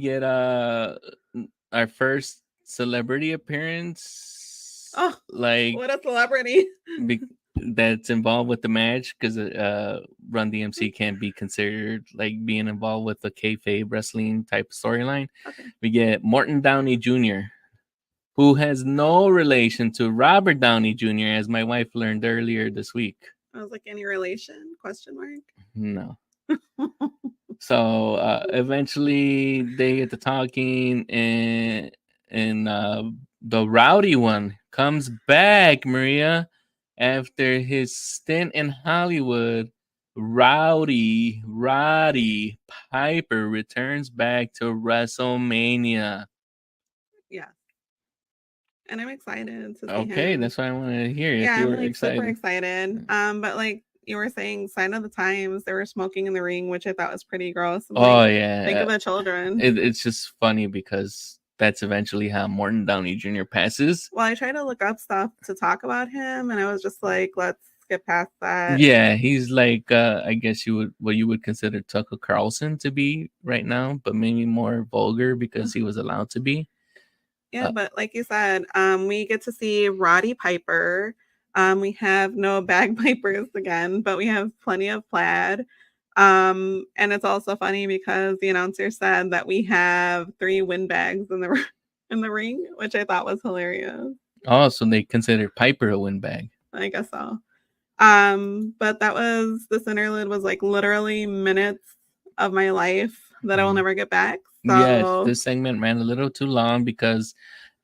get our first celebrity appearance, Oh, like what a celebrity. that's involved with the match, because Run DMC can't be considered like being involved with the kayfabe wrestling type of storyline. Okay. We get Morton Downey Jr., who has no relation to Robert Downey Jr., as my wife learned earlier this week. I was like, any relation? Question mark. No. So eventually they get to talking, and the rowdy one comes back, Maria, after his stint in Hollywood. Roddy Piper returns back to WrestleMania. Yeah. And I'm excited to see Okay, him. that's what I wanted to hear. Yeah, If you I'm were like super excited. excited. But like you were saying, sign of the times, they were smoking in the ring, which I thought was pretty gross. I'm Oh like, yeah, think of the children. it's just funny because that's eventually how Morton Downey Jr. passes. Well, I tried to look up stuff to talk about him, and I was just like, let's skip past that. Yeah, he's like I guess you would consider Tucker Carlson to be right now, but maybe more vulgar because he was allowed to be. Yeah, but like you said, we get to see Roddy Piper. We have no bagpipers again, but we have plenty of plaid. And it's also funny because the announcer said that we have 3 windbags in the in the ring, which I thought was hilarious. Oh, so they consider Piper a windbag. I guess so. But that was this interlude was like literally minutes of my life that I will never get back. Yes, So this segment ran a little too long because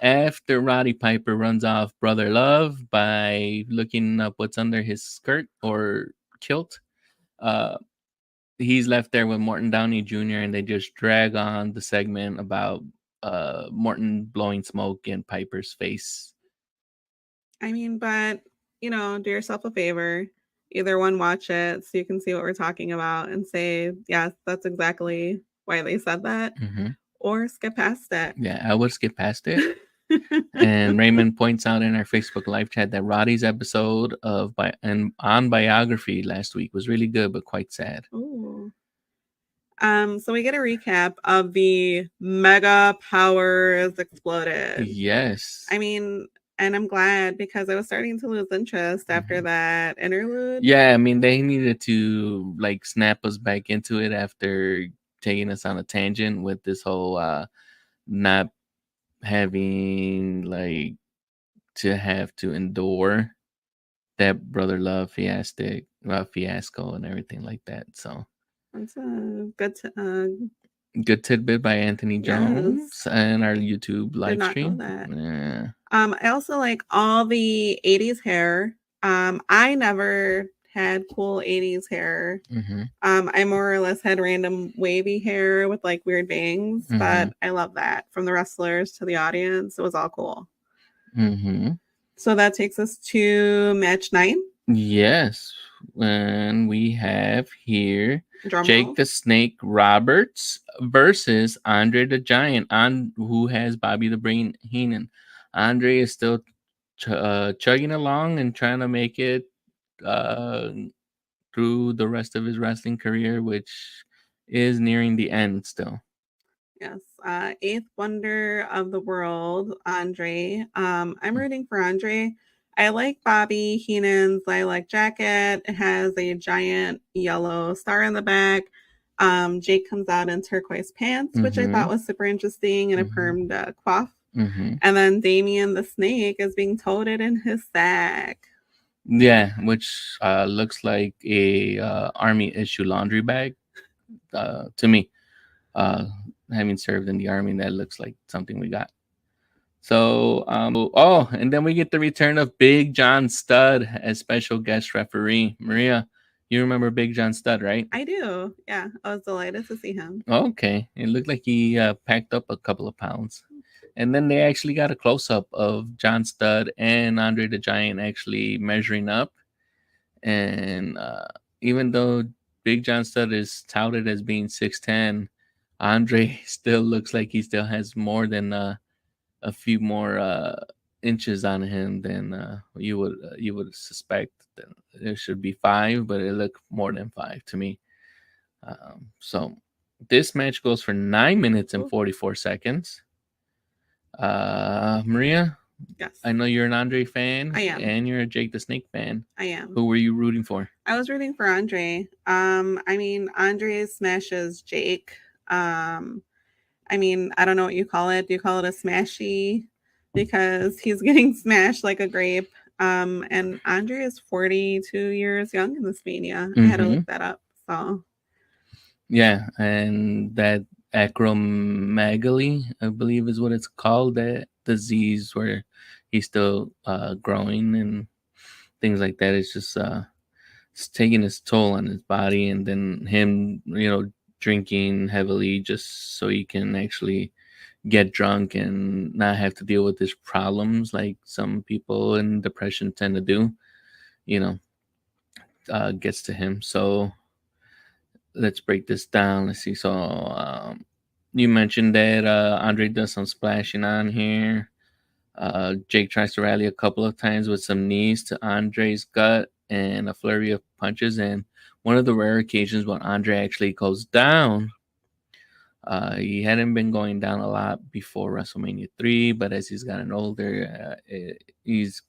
after Roddy Piper runs off Brother Love by looking up what's under his skirt or kilt, uh, he's left there with Morton Downey Jr. and they just drag on the segment about Morton blowing smoke in Piper's face. I mean, but you know, do yourself a favor. Either one, watch it so you can see what we're talking about and say, yes, that's exactly why they said that, or skip past it. Yeah, I would skip past it. And Raymond points out in our Facebook live chat that Roddy's episode of on biography last week was really good, but quite sad. Ooh. So we get a recap of the mega powers exploded. Yes. I mean, and I'm glad because I was starting to lose interest after that interlude. Yeah, I mean they needed to like snap us back into it after taking us on a tangent with this whole not having like to have to endure that Brother Love fiasco and everything like that. So That's a good good tidbit by Anthony Jones and our YouTube live did not stream. know that. Yeah. I also like all the 80s hair. I never had cool 80s hair. I more or less had random wavy hair with like weird bangs, but I love that. From the wrestlers to the audience, it was all cool. So that takes us to match 9. Yes. And we have here Jake roll. the Snake Roberts versus Andre the Giant, who has Bobby the Brain Heenan. Andre is still chugging along and trying to make it through the rest of his wrestling career, which is nearing the end still. Yes, 8th wonder of the world, Andre. I'm rooting for Andre. I like Bobby Heenan's lilac jacket. It has a giant yellow star in the back. Jake comes out in turquoise pants, which I thought was super interesting, and a permed coif. And then Damien the Snake is being toted in his sack. Yeah, which looks like a army issue laundry bag to me. Having served in the army, that looks like something we got. So, and then we get the return of Big John Studd as special guest referee. Maria, You remember Big John Studd, right? I do. Yeah, I was delighted to see him. Okay, it looked like he packed up a couple of pounds. And then they actually got a close up of John Studd and Andre the Giant actually measuring up. And even though Big John Studd is touted as being 6'10", Andre still looks like he still has more than a few more inches on him than you would suspect. That it should be 5, but it looked more than 5 to me. So this match goes for 9 minutes and 44 seconds. Maria, Yes, I know you're an Andre fan. I am. And you're a Jake the Snake fan. I am. Who were you rooting for? I was rooting for Andre. I mean, Andre smashes Jake. I mean, I don't know what you call it. Do you call it a smashy? Because he's getting smashed like a grape. And Andre is 42 years young in this Mania. I had to look that up. So yeah, and that acromegaly, I believe is what it's called, that disease where he's still growing and things like that. It's just it's taking its toll on his body, and then him, drinking heavily just so he can actually get drunk and not have to deal with his problems like some people in depression tend to do, gets to him. So let's break this down. Let's see. So you mentioned that Andre does some splashing on here. Jake tries to rally a couple of times with some knees to Andre's gut and a flurry of punches. And one of the rare occasions when Andre actually goes down. He hadn't been going down a lot before WrestleMania 3, but as he's gotten older, he's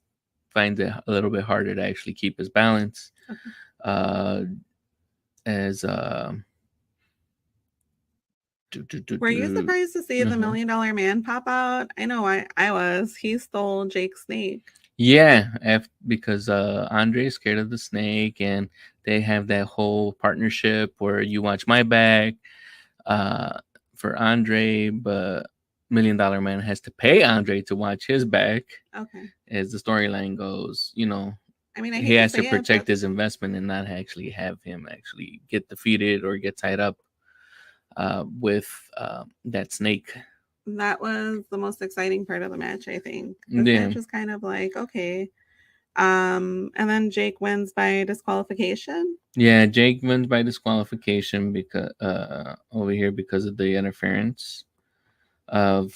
finds it a little bit harder to actually keep his balance. Okay. As Were you surprised to see the $1 Million Man pop out? I know I was. He stole Jake's snake. Yeah, because Andre is scared of the snake, and they have that whole partnership where you watch my back for Andre, but $1 Million Man has to pay Andre to watch his back. Okay. As the storyline goes, I mean, he has to protect his investment and not actually have him actually get defeated or get tied up with that snake. That was the most exciting part of the match, I think. This match was kind of like, okay. And then Jake wins by disqualification. Yeah, Jake wins by disqualification because over here because of the interference of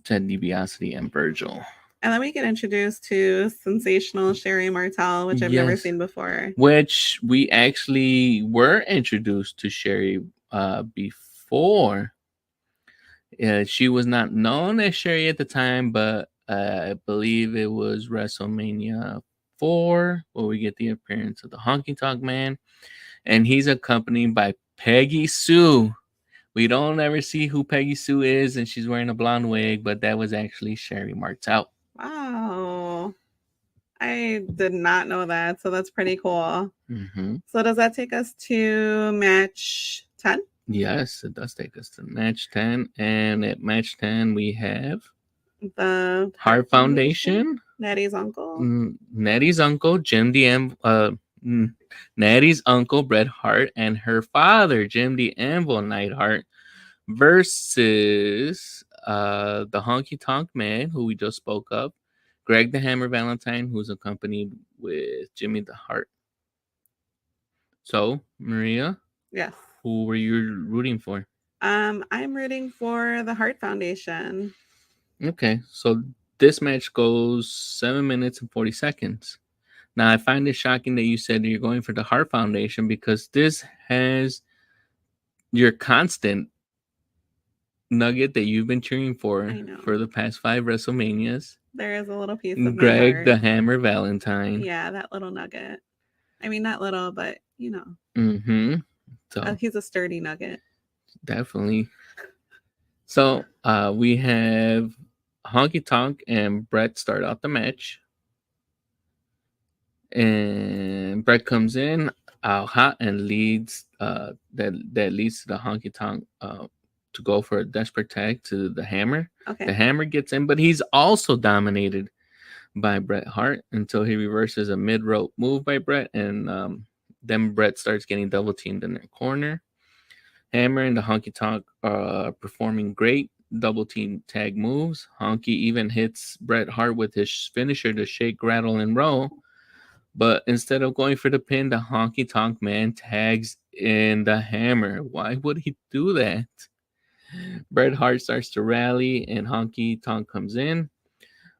Ted DiBiase and Virgil. And then we get introduced to sensational Sherry Martel, which I've never seen before. Which we actually were introduced to Sherry before. She was not known as Sherry at the time, but I believe it was WrestleMania 4 where we get the appearance of the Honky Tonk Man. And he's accompanied by Peggy Sue. We don't ever see who Peggy Sue is, and she's wearing a blonde wig, but that was actually Sherry Martel. Wow. I did not know that, so that's pretty cool. Mm-hmm. So does that take us to match 10? Yes, it does take us to match 10. And at match 10, we have the Hart Foundation. Natty's uncle. Natty's uncle, Jim the Natty's uncle, Bret Hart, and her father, Jim the Anvil Neidhart, versus the Honky Tonk Man, who we just spoke of, Greg the Hammer Valentine, who's accompanied with Jimmy the Hart. So, Maria? Yes. Who were you rooting for? I'm rooting for the Hart Foundation. Okay, so this match goes 7 minutes and 40 seconds. Now, I find it shocking that you said you're going for the Hart Foundation because this has your constant nugget that you've been cheering for the past 5 WrestleManias. There is a little piece of Greg the Hammer Valentine. Yeah, that little nugget. I mean, not little, but Mm-hmm. So he's a sturdy nugget. Definitely. So we have Honky Tonk and Bret start out the match. And Bret comes in hot and leads that leads to the Honky Tonk to go for a desperate tag to the Hammer. Okay. The Hammer gets in, but he's also dominated by Bret Hart until he reverses a mid-rope move by Bret and Then Brett starts getting double teamed in their corner. Hammer and the Honky Tonk are performing great double team tag moves. Honky even hits Bret Hart with his finisher to shake, rattle, and roll. But instead of going for the pin, the Honky Tonk Man tags in the Hammer. Why would he do that? Bret Hart starts to rally, and Honky Tonk comes in.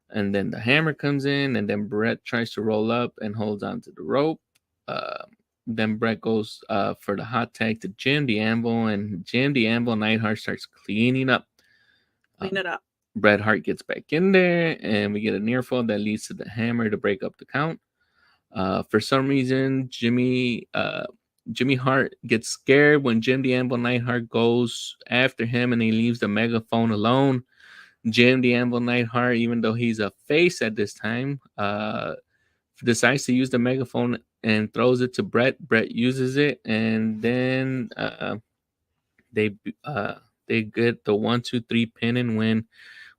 And then the Hammer comes in, and then Bret tries to roll up and holds onto the rope. Uh, then Bret goes for the hot tag to Jim the Anvil, and Jim the Anvil Neidhart starts cleaning up. Clean it up. Bret Hart gets back in there, and we get a near fall that leads to the Hammer to break up the count. For some reason, Jimmy Hart gets scared when Jim the Anvil Neidhart goes after him, and he leaves the megaphone alone. Jim the Anvil Neidhart, even though he's a face at this time, decides to use the megaphone and throws it to Bret. Bret uses it, and then they get the 1-2-3 pin and win,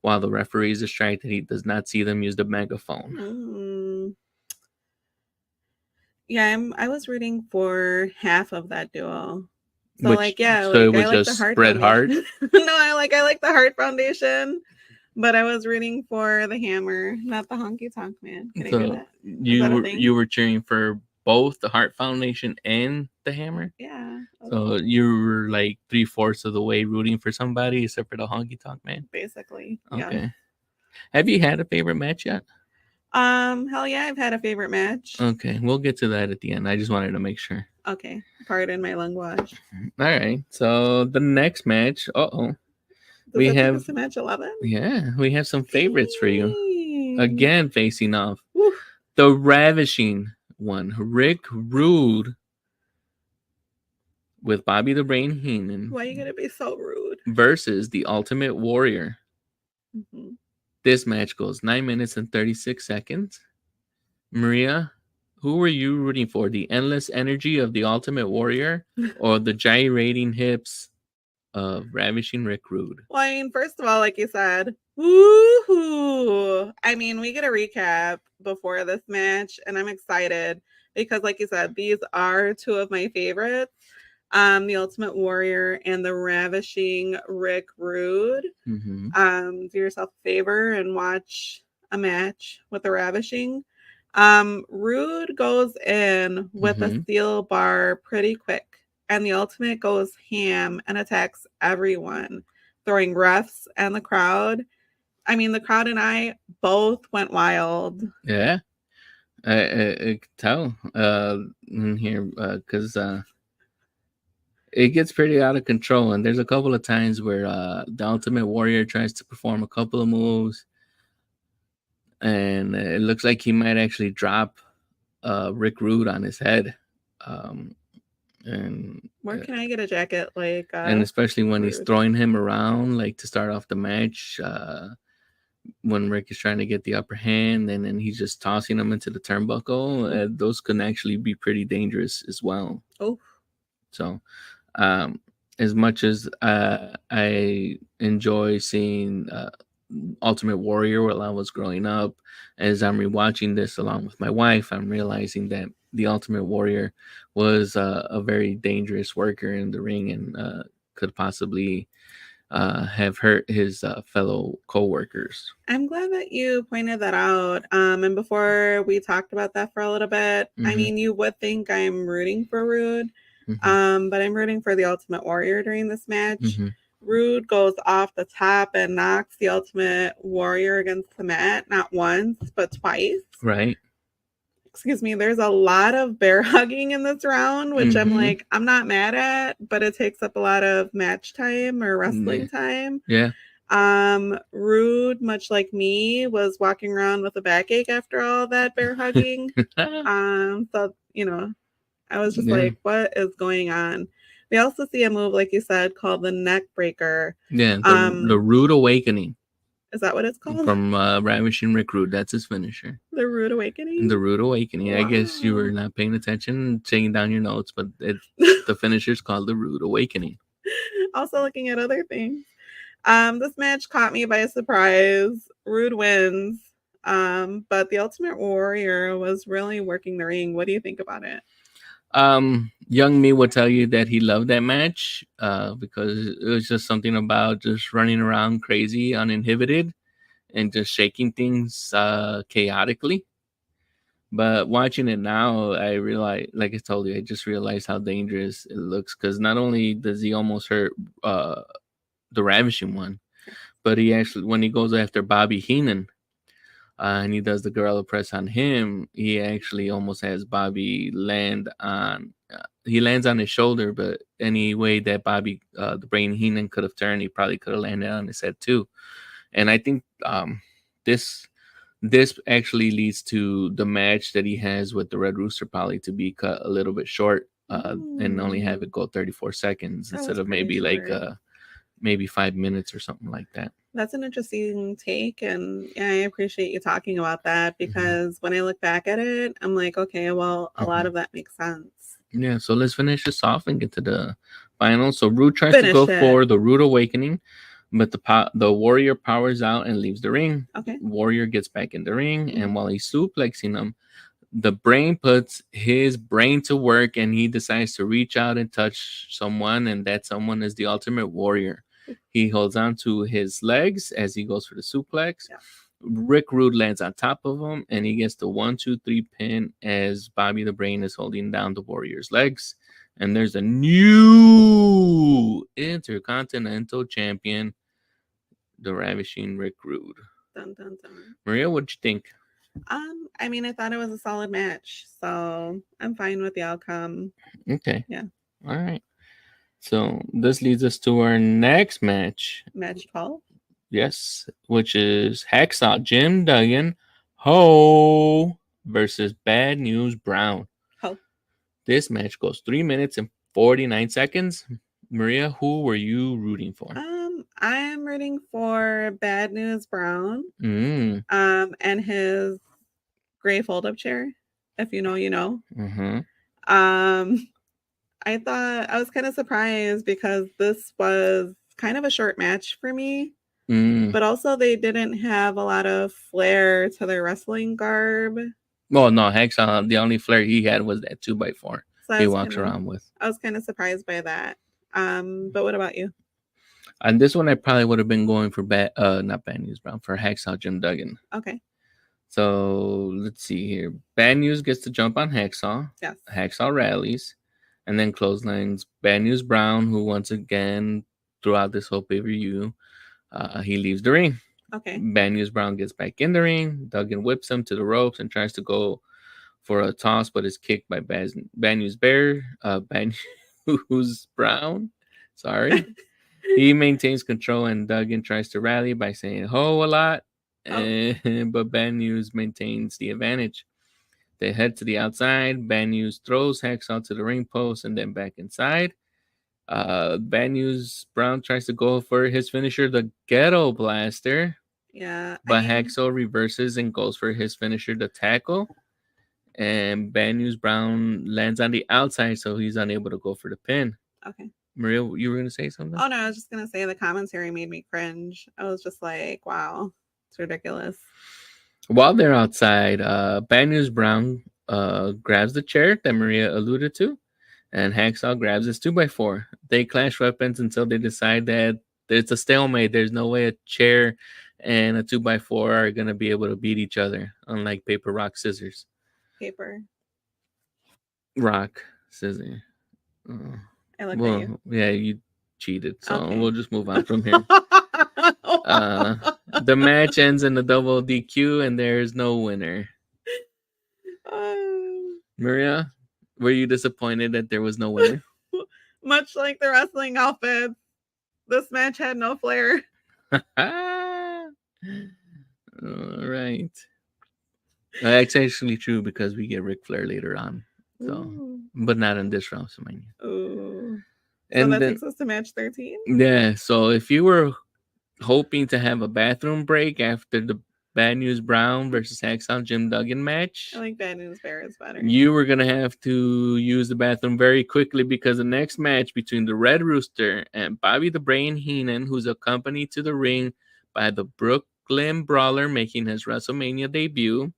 while the referee is distracted. He does not see them use the megaphone. Yeah, I was rooting for half of that duo. So Which, like, yeah, so like, it was I like just the Hart Bret Hart. Foundation. No, I like the Hart Foundation, but I was rooting for the Hammer, not the Honky Tonk Man. Can I do that? You were cheering for both the Hart Foundation and the Hammer? Yeah. So you were like 3/4 of the way rooting for somebody except for the Honky Tonk Man? Basically. Okay. Yeah. Have you had a favorite match yet? Hell yeah, I've had a favorite match. Okay, we'll get to that at the end. I just wanted to make sure. Okay. Pardon my language. All right. So the next match, we have match 11. Yeah, we have some favorites for you. Again, facing off. Woo. The Ravishing one, Rick Rude with Bobby the Brain Heenan. Why are you gonna be so rude? Versus the Ultimate Warrior. Mm-hmm. This match goes 9 minutes and 36 seconds. Maria, who were you rooting for? The endless energy of the Ultimate Warrior or the gyrating hips of Ravishing Rick Rude? Well, I mean, first of all, like you said, woohoo! I mean, we get a recap before this match, and I'm excited because, like you said, these are two of my favorites. The Ultimate Warrior and the Ravishing Rick Rude. Mm-hmm. Do yourself a favor and watch a match with the Ravishing. Rude goes in with a steel bar pretty quick, and the Ultimate goes ham and attacks everyone, throwing refs and the crowd. I mean, the crowd and I both went wild. Yeah, I could tell in here because it gets pretty out of control, and there's a couple of times where the Ultimate Warrior tries to perform a couple of moves, and it looks like he might actually drop Rick Rude on his head. And where can I get a jacket like? And especially when Rude. He's throwing him around, like to start off the match, when Rick is trying to get the upper hand, and then he's just tossing him into the turnbuckle. Those can actually be pretty dangerous as well. Oh, so. As much as I enjoy seeing Ultimate Warrior while I was growing up, as I'm rewatching this along with my wife, I'm realizing that the Ultimate Warrior was a very dangerous worker in the ring and could possibly have hurt his fellow co-workers. I'm glad that you pointed that out. And before we talked about that for a little bit, I mean, you would think I'm rooting for Rude. But I'm rooting for the Ultimate Warrior during this match. Rude goes off the top and knocks the Ultimate Warrior against the mat, not once, but twice. Right. Excuse me. There's a lot of bear hugging in this round, which I'm like, I'm not mad at, but it takes up a lot of match time or wrestling time. Yeah. Rude, much like me, was walking around with a backache after all that bear hugging. So, you know, I was just like, what is going on? We also see a move, like you said, called the neck breaker. Yeah, the Rude Awakening. Is that what it's called? From Ravishing Rick Rude. That's his finisher. The Rude Awakening? The Rude Awakening. Wow. I guess you were not paying attention, taking down your notes, but the finisher's called the Rude Awakening. Also looking at other things. This match caught me by surprise. Rude wins. But the Ultimate Warrior was really working the ring. What do you think about it? Young me would tell you that he loved that match because it was just something about just running around crazy, uninhibited, and just shaking things chaotically. But watching it now, I realize, like I told you, I just realized how dangerous it looks because not only does he almost hurt the Ravishing One, but he actually, when he goes after Bobby Heenan, and he does the gorilla press on him, he actually almost has Bobby land on. He lands on his shoulder, but any way that Bobby, the Brain Heenan, could have turned, he probably could have landed on his head too. And I think this this actually leads to the match that he has with the Red Rooster probably to be cut a little bit short, and only have it go 34 seconds That instead was of pretty maybe like short. maybe 5 minutes or something like that. That's an interesting take, and yeah, I appreciate you talking about that because when I look back at it, I'm like, okay, well, a lot of that makes sense. Yeah, so let's finish this off and get to the final. So Rude tries to Finish go it. for the Rude Awakening, but the Warrior powers out and leaves the ring. Okay. Warrior gets back in the ring, and while he's suplexing him, the Brain puts his brain to work, and he decides to reach out and touch someone, and that someone is the Ultimate Warrior. He holds on to his legs as he goes for the suplex. Yeah. Rick Rude lands on top of him, and he gets the 1-2-3 pin as Bobby the Brain is holding down the Warrior's legs. And there's a new Intercontinental Champion, the Ravishing Rick Rude. Dun, dun, dun. Maria, what'd you think? I mean, I thought it was a solid match, so I'm fine with the outcome. Okay. Yeah. All right. So this leads us to our next match. Match 12? Yes, which is Hacksaw Jim Duggan Ho versus Bad News Brown. Ho. This match goes 3 minutes and 49 seconds. Maria, who were you rooting for? I'm rooting for Bad News Brown. Mm. And his gray fold-up chair. If you know, you know. Mm-hmm. I thought I was kind of surprised because this was kind of a short match for me. But also they didn't have a lot of flair to their wrestling garb. Well, no, Hacksaw, the only flair he had was that 2x4 So he walks around with. I was kind of surprised by that. But what about you? On this one, I probably would have been going for not Bad News Brown, for Hacksaw Jim Duggan. Okay. So let's see here. Bad News gets to jump on Hacksaw. Yes. Hacksaw rallies, and then clotheslines Bad News Brown, who once again throughout this whole pay-per-view, he leaves the ring. Okay. Bad News Brown gets back in the ring. Duggan whips him to the ropes and tries to go for a toss, but is kicked by Bad News Bear. Bad News Brown. Sorry. He maintains control, and Duggan tries to rally by saying "ho" a lot, but Bad News maintains the advantage. They head to the outside. Bad News throws Hacksaw to the ring post and then back inside. Bad News Brown tries to go for his finisher, the Ghetto Blaster. Yeah. But Hacksaw reverses and goes for his finisher, the Tackle. And Bad News Brown lands on the outside, so he's unable to go for the pin. Okay. Maria, you were going to say something? Oh, no, I was just going to say the commentary made me cringe. I was just like, wow, it's ridiculous. While they're outside, Bad News Brown grabs the chair that Maria alluded to, and Hacksaw grabs his 2x4. They clash weapons until they decide that it's a stalemate. There's no way a chair and a 2x4 are going to be able to beat each other, unlike paper, rock, scissors. Paper. Rock, scissors. I looked at you. Yeah, you cheated, so we'll just move on from here. The match ends in a double DQ, and there's no winner. Maria, were you disappointed that there was no winner? Much like the wrestling outfits, this match had no flair. All right. That's actually true because we get Ric Flair later on. So, but not in this WrestleMania. Ooh. And so that takes us to match 13? Yeah. So if you were hoping to have a bathroom break after the Bad News Brown versus Hacksaw Jim Duggan match, I like Bad News Bear is better. You were going to have to use the bathroom very quickly because the next match between the Red Rooster and Bobby the Brain Heenan, who's accompanied to the ring by the Brooklyn Brawler making his WrestleMania debut,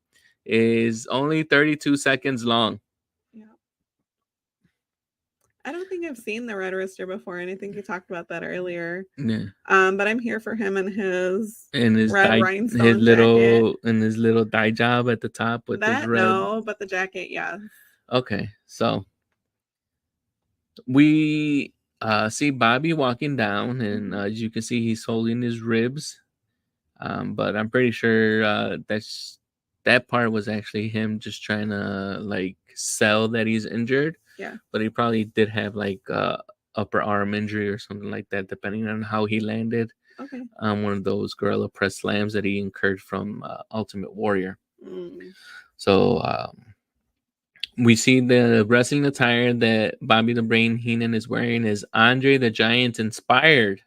is only 32 seconds long. Yeah. I don't think I've seen the Red Rooster before, and I think you talked about that earlier. Yeah. But I'm here for him and his And red rhinestone jacket. his little dye job at the top with his That red. no, but the jacket, yes. Okay, so we see Bobby walking down, and as you can see, he's holding his ribs. But I'm pretty sure that part was actually him just trying to like sell that he's injured. Yeah. But he probably did have like upper arm injury or something like that, depending on how he landed. Okay. One of those gorilla press slams that he incurred from Ultimate Warrior. Mm. So we see the wrestling attire that Bobby the Brain Heenan is wearing is Andre the Giant inspired.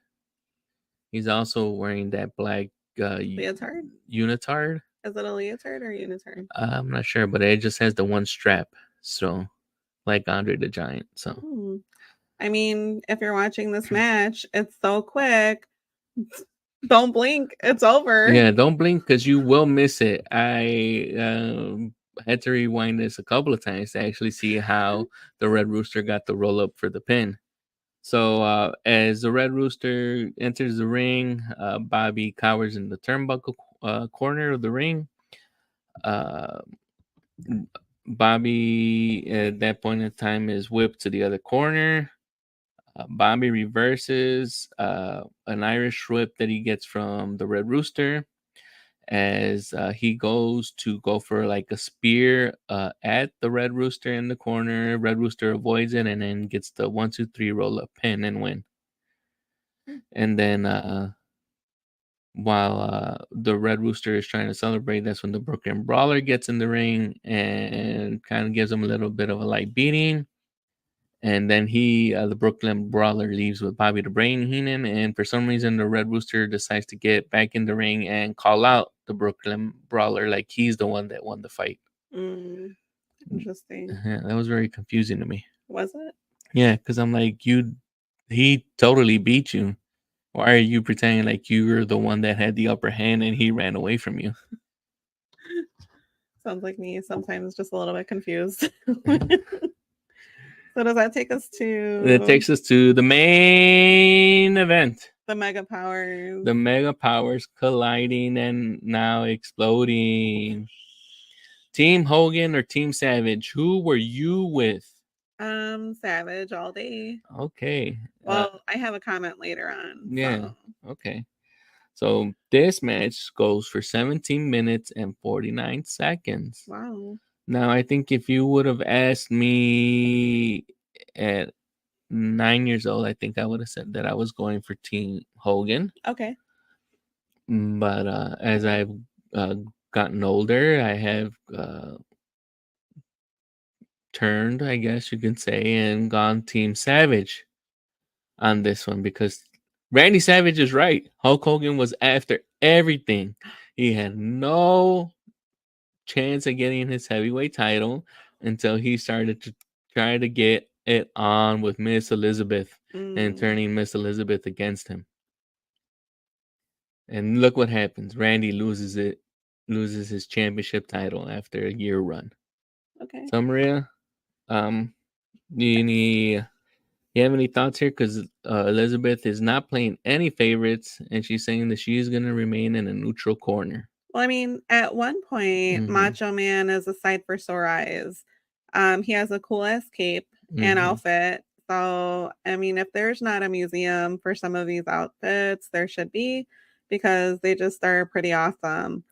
He's also wearing that black Leotard? unitard. Is it a leotard or unitard? I'm not sure, but it just has the one strap. So, like Andre the Giant. So, I mean, if you're watching this match, it's so quick. Don't blink. It's over. yeah, don't blink because you will miss it. I had to rewind this a couple of times to actually see how the Red Rooster got the roll up for the pin. So, as the Red Rooster enters the ring, Bobby cowers in the turnbuckle corner of the ring. Bobby, at that point in time, is whipped to the other corner. Bobby reverses an Irish whip that he gets from the Red Rooster as he goes to go for like a spear at the Red Rooster in the corner. Red Rooster avoids it and then gets the 1-2-3 roll up pin and win. And then while the Red Rooster is trying to celebrate, that's when the Brooklyn Brawler gets in the ring and kind of gives him a little bit of a light beating. And then the Brooklyn Brawler leaves with Bobby the Brain Heenan. And for some reason, the Red Rooster decides to get back in the ring and call out the Brooklyn Brawler like he's the one that won the fight. Interesting. Yeah, that was very confusing to me. Was it? Yeah, because I'm like, he totally beat you. Why are you pretending like you were the one that had the upper hand and he ran away from you? Sounds like me. Sometimes just a little bit confused. So does that take us to? It takes us to the main event. The Mega Powers. The Mega Powers colliding and now exploding. Team Hogan or Team Savage? Who were you with? Savage all day. Okay. Well, I have a comment later on. Yeah. So. Okay. So this match goes for 17 minutes and 49 seconds. Wow. Now, I think if you would have asked me at 9 years old, I think I would have said that I was going for Team Hogan. Okay. But as I've gotten older, I have turned, I guess you can say, and gone Team Savage on this one because Randy Savage is right. Hulk Hogan was after everything. He had no chance of getting his heavyweight title until he started to try to get it on with Miss Elizabeth and turning Miss Elizabeth against him. And look what happens. Randy loses his championship title after a year run. Okay. So Maria, you have any thoughts here? Because Elizabeth is not playing any favorites, and she's saying that she's going to remain in a neutral corner. Well, I mean, at one point, Macho Man is a sight for sore eyes. He has a cool ass cape and outfit. So, I mean, if there's not a museum for some of these outfits, there should be because they just are pretty awesome.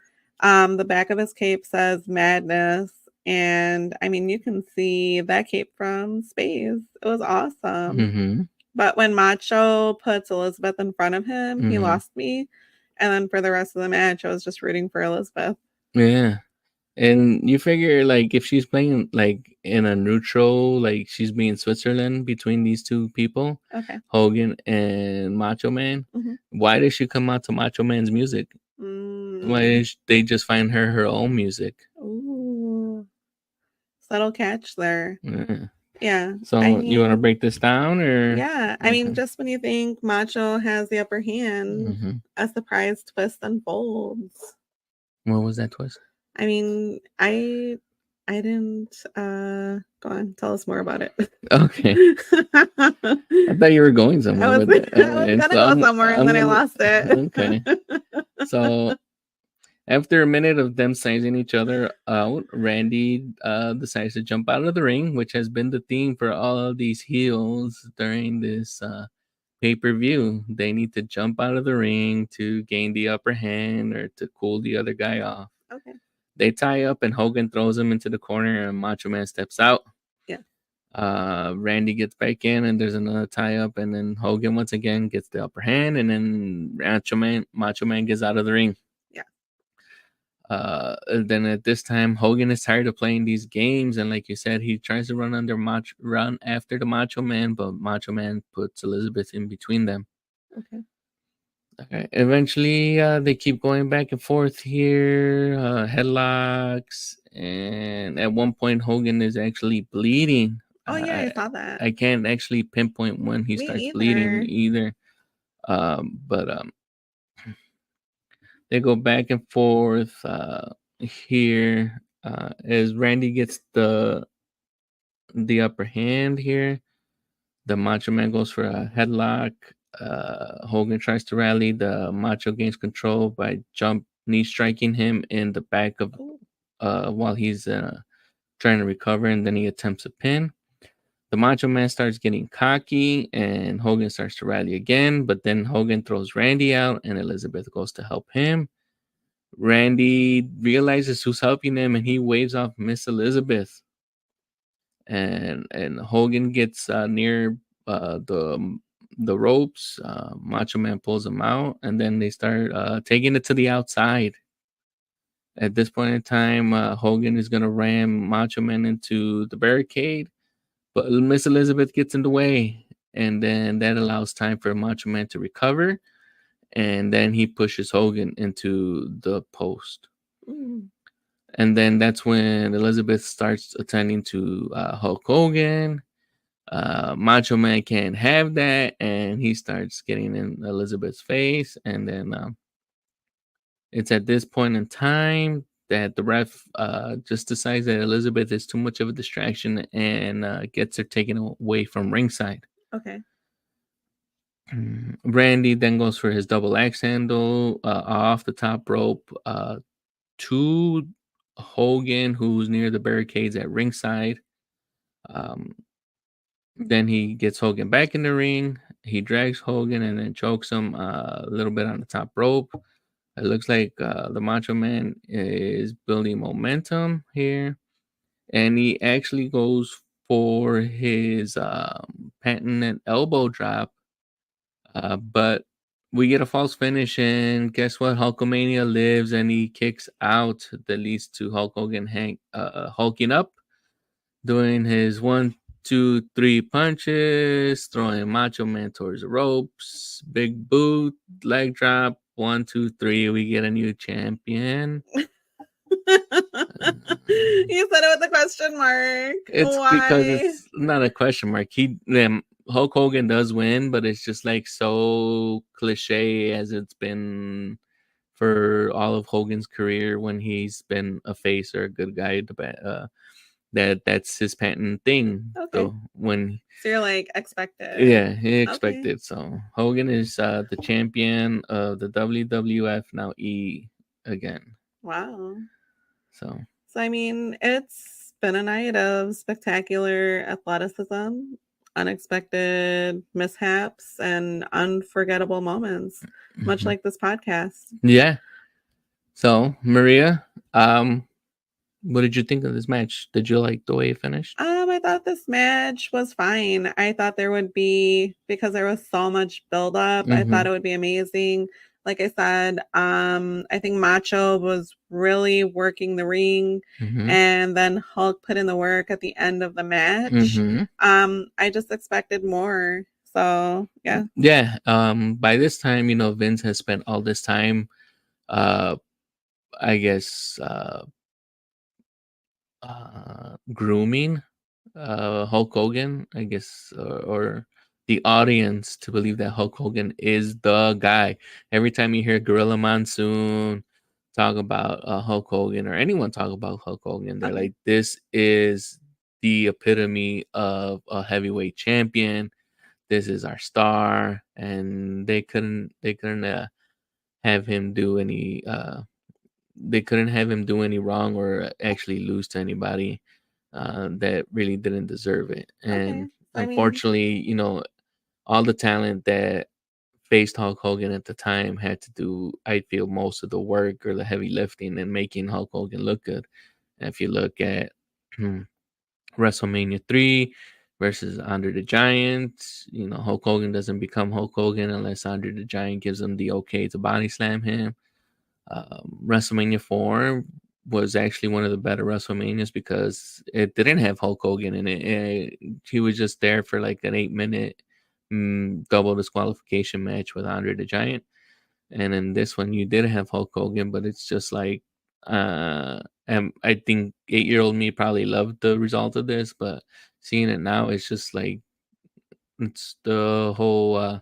The back of his cape says Madness. And I mean, you can see that cape from space. It was awesome. But when Macho puts Elizabeth in front of him, he lost me. And then for the rest of the match, I was just rooting for Elizabeth. Yeah. And you figure, like, if she's playing, like, in a neutral, like, she's being Switzerland between these two people, Hogan and Macho Man, why did she come out to Macho Man's music? Why did they just find her own music? Ooh. Subtle catch there. Yeah. So you want to break this down, or? Yeah. I mean, just when you think Macho has the upper hand, a surprise twist unfolds. What was that twist? I mean, I I didn't go on, tell us more about it. Okay. I thought you were going somewhere with it. I was And gonna so go somewhere and I'm then I gonna lost it. okay. So after a minute of them sizing each other out, Randy decides to jump out of the ring, which has been the theme for all of these heels during this pay-per-view. They need to jump out of the ring to gain the upper hand or to cool the other guy off. Okay. They tie up and Hogan throws him into the corner and Macho Man steps out. Yeah. Randy gets back in and there's another tie up and then Hogan once again gets the upper hand and then Macho Man gets out of the ring. Yeah. Then at this time Hogan is tired of playing these games and like you said he tries to run after the Macho Man, but Macho Man puts Elizabeth in between them. Okay. Okay. Eventually, they keep going back and forth here, headlocks, and at one point, Hogan is actually bleeding. Oh yeah, I saw that. I can't actually pinpoint when he Me starts bleeding either. either. But they go back and forth here as Randy gets the upper hand here. The Macho Man goes for a headlock. Hogan tries to rally. The Macho gains control by jump knee striking him in the back of while he's trying to recover, and then he attempts a pin. The Macho Man starts getting cocky, and Hogan starts to rally again. But then Hogan throws Randy out, and Elizabeth goes to help him. Randy realizes who's helping him, and he waves off Miss Elizabeth. And Hogan gets near the ropes. Macho Man pulls him out, and then they start taking it to the outside. At this point in time, Hogan is gonna ram Macho Man into the barricade, but Miss Elizabeth gets in the way, and then that allows time for Macho Man to recover, and then he pushes Hogan into the post. Mm. And then that's when Elizabeth starts attending to Hulk Hogan. Macho Man can't have that, and he starts getting in Elizabeth's face. And then it's at this point in time that the ref just decides that Elizabeth is too much of a distraction and gets her taken away from ringside. Okay. Randy then goes for his double axe handle off the top rope to Hogan, who's near the barricades at ringside. Then he gets Hogan back in the ring. He drags Hogan and then chokes him a little bit on the top rope. It looks like the Macho Man is building momentum here. And he actually goes for his patented elbow drop. But we get a false finish, and guess what? Hulkamania lives, and he kicks out that leads to Hulk Hogan hulking up, doing his 1, 2, 3 punches, throwing Macho Man towards the ropes, big boot, leg drop, 1, 2, 3. We get a new champion. You said it with a question mark. It's Why? because it's not a question mark. Hulk Hogan does win, but it's just like so cliche as it's been for all of Hogan's career when he's been a face or a good guy. That's his patent thing. Okay. So when So you're like expected. yeah, he Okay. expected. So Hogan is the champion of the WWF, now E again. Wow. So I mean, it's been a night of spectacular athleticism, unexpected mishaps, and unforgettable moments, much mhm. like this podcast. Yeah. So Maria, what did you think of this match? Did you like the way it finished? I thought this match was fine. I thought there would be, because there was so much buildup, I thought Mhm. it would be amazing. Like I said, I think Macho was really working the ring, Mhm. and then Hulk put in the work at the end of the match. Mhm. I just expected more. So yeah. Yeah. By this time, Vince has spent all this time, uh, I guess, grooming Hulk Hogan, I guess, or the audience to believe that Hulk Hogan is the guy. Every time you hear Gorilla Monsoon, talk about Hulk Hogan or anyone talk about Hulk Hogan, they're Okay. like, this is the epitome of a heavyweight champion. This is our star, and they couldn't have him do any they couldn't have him do any wrong or actually lose to anybody that really didn't deserve it. Okay. And I mean, unfortunately, all the talent that faced Hulk Hogan at the time had to do, I feel, most of the work or the heavy lifting and making Hulk Hogan look good. And if you look at WrestleMania 3 versus Andre the Giant, Hulk Hogan doesn't become Hulk Hogan unless Andre the Giant gives him the okay to body slam him. WrestleMania 4 was actually one of the better WrestleManias because it didn't have Hulk Hogan in it. He was just there for like an 8-minute double disqualification match with Andre the Giant. And in this one, you did have Hulk Hogan, but it's just like, and I think 8-year-old me probably loved the result of this, but seeing it now, it's just like, it's the whole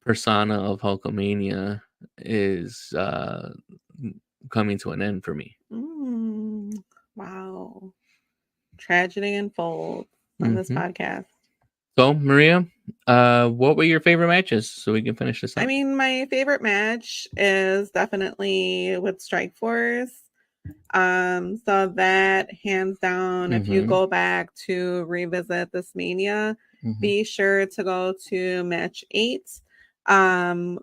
persona of Hulkamania is coming to an end for me. wow. Tragedy unfolds on this podcast. So, Maria, what were your favorite matches so we can finish this up? I mean, my favorite match is definitely with Strikeforce. So that hands down, if you go back to revisit this Mania, be sure to go to match 8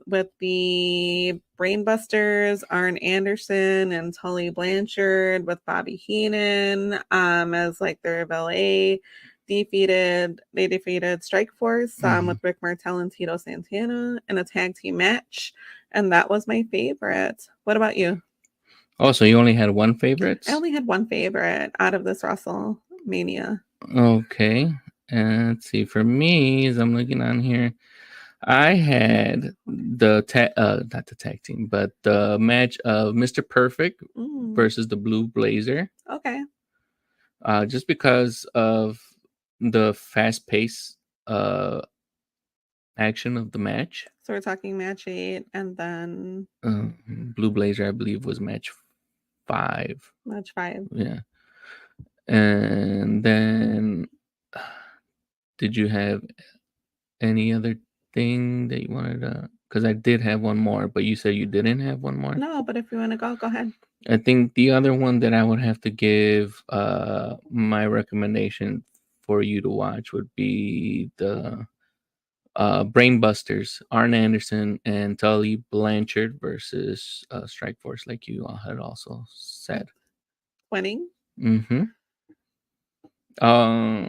with the Brainbusters, Arn Anderson and Tully Blanchard with Bobby Heenan as like their valet. They defeated Strikeforce with Rick Martel and Tito Santana in a tag team match, and that was my favorite. What about you? Oh, so you only had one favorite? I only had one favorite out of this WrestleMania. Okay. Let's see. For me, as I'm looking on here, I had not the tag team, but the match of Mr. Perfect versus the Blue Blazer. Okay. Just because of the fast pace action of the match. So we're talking match 8 and then Blue Blazer, I believe, was match 5. Match 5. Yeah. And then did you have any other thing that you wanted to? Because I did have one more, but you said you didn't have one more. No, but if you want to go ahead. I think the other one that I would have to give my recommendation for you to watch would be the Brainbusters, Arn Anderson and Tully Blanchard versus Strikeforce, like you all had also said. Winning. I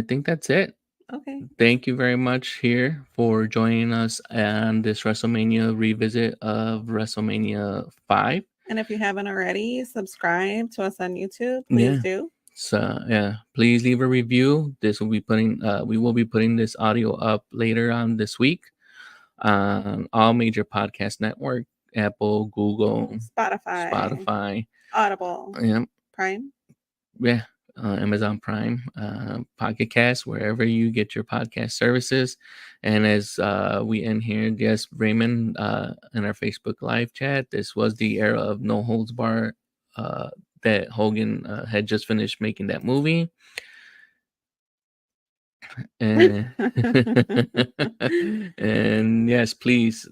think that's it. Okay. Thank you very much here for joining us on this WrestleMania revisit of WrestleMania 5. And if you haven't already, subscribe to us on YouTube. Please do. So please leave a review. We will be putting this audio up later on this week on all major podcast network, Apple, Google, Spotify, Audible, Prime. Yeah. Amazon Prime, Pocket Cast, wherever you get your podcast services. And as we end here, yes, Raymond, in our Facebook live chat, this was the era of No Holds Bar that Hogan had just finished making that movie. And, and yes, please,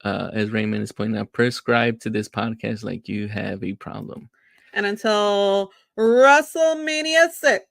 as Raymond is pointing out, prescribe to this podcast like you have a problem. And until WrestleMania 6.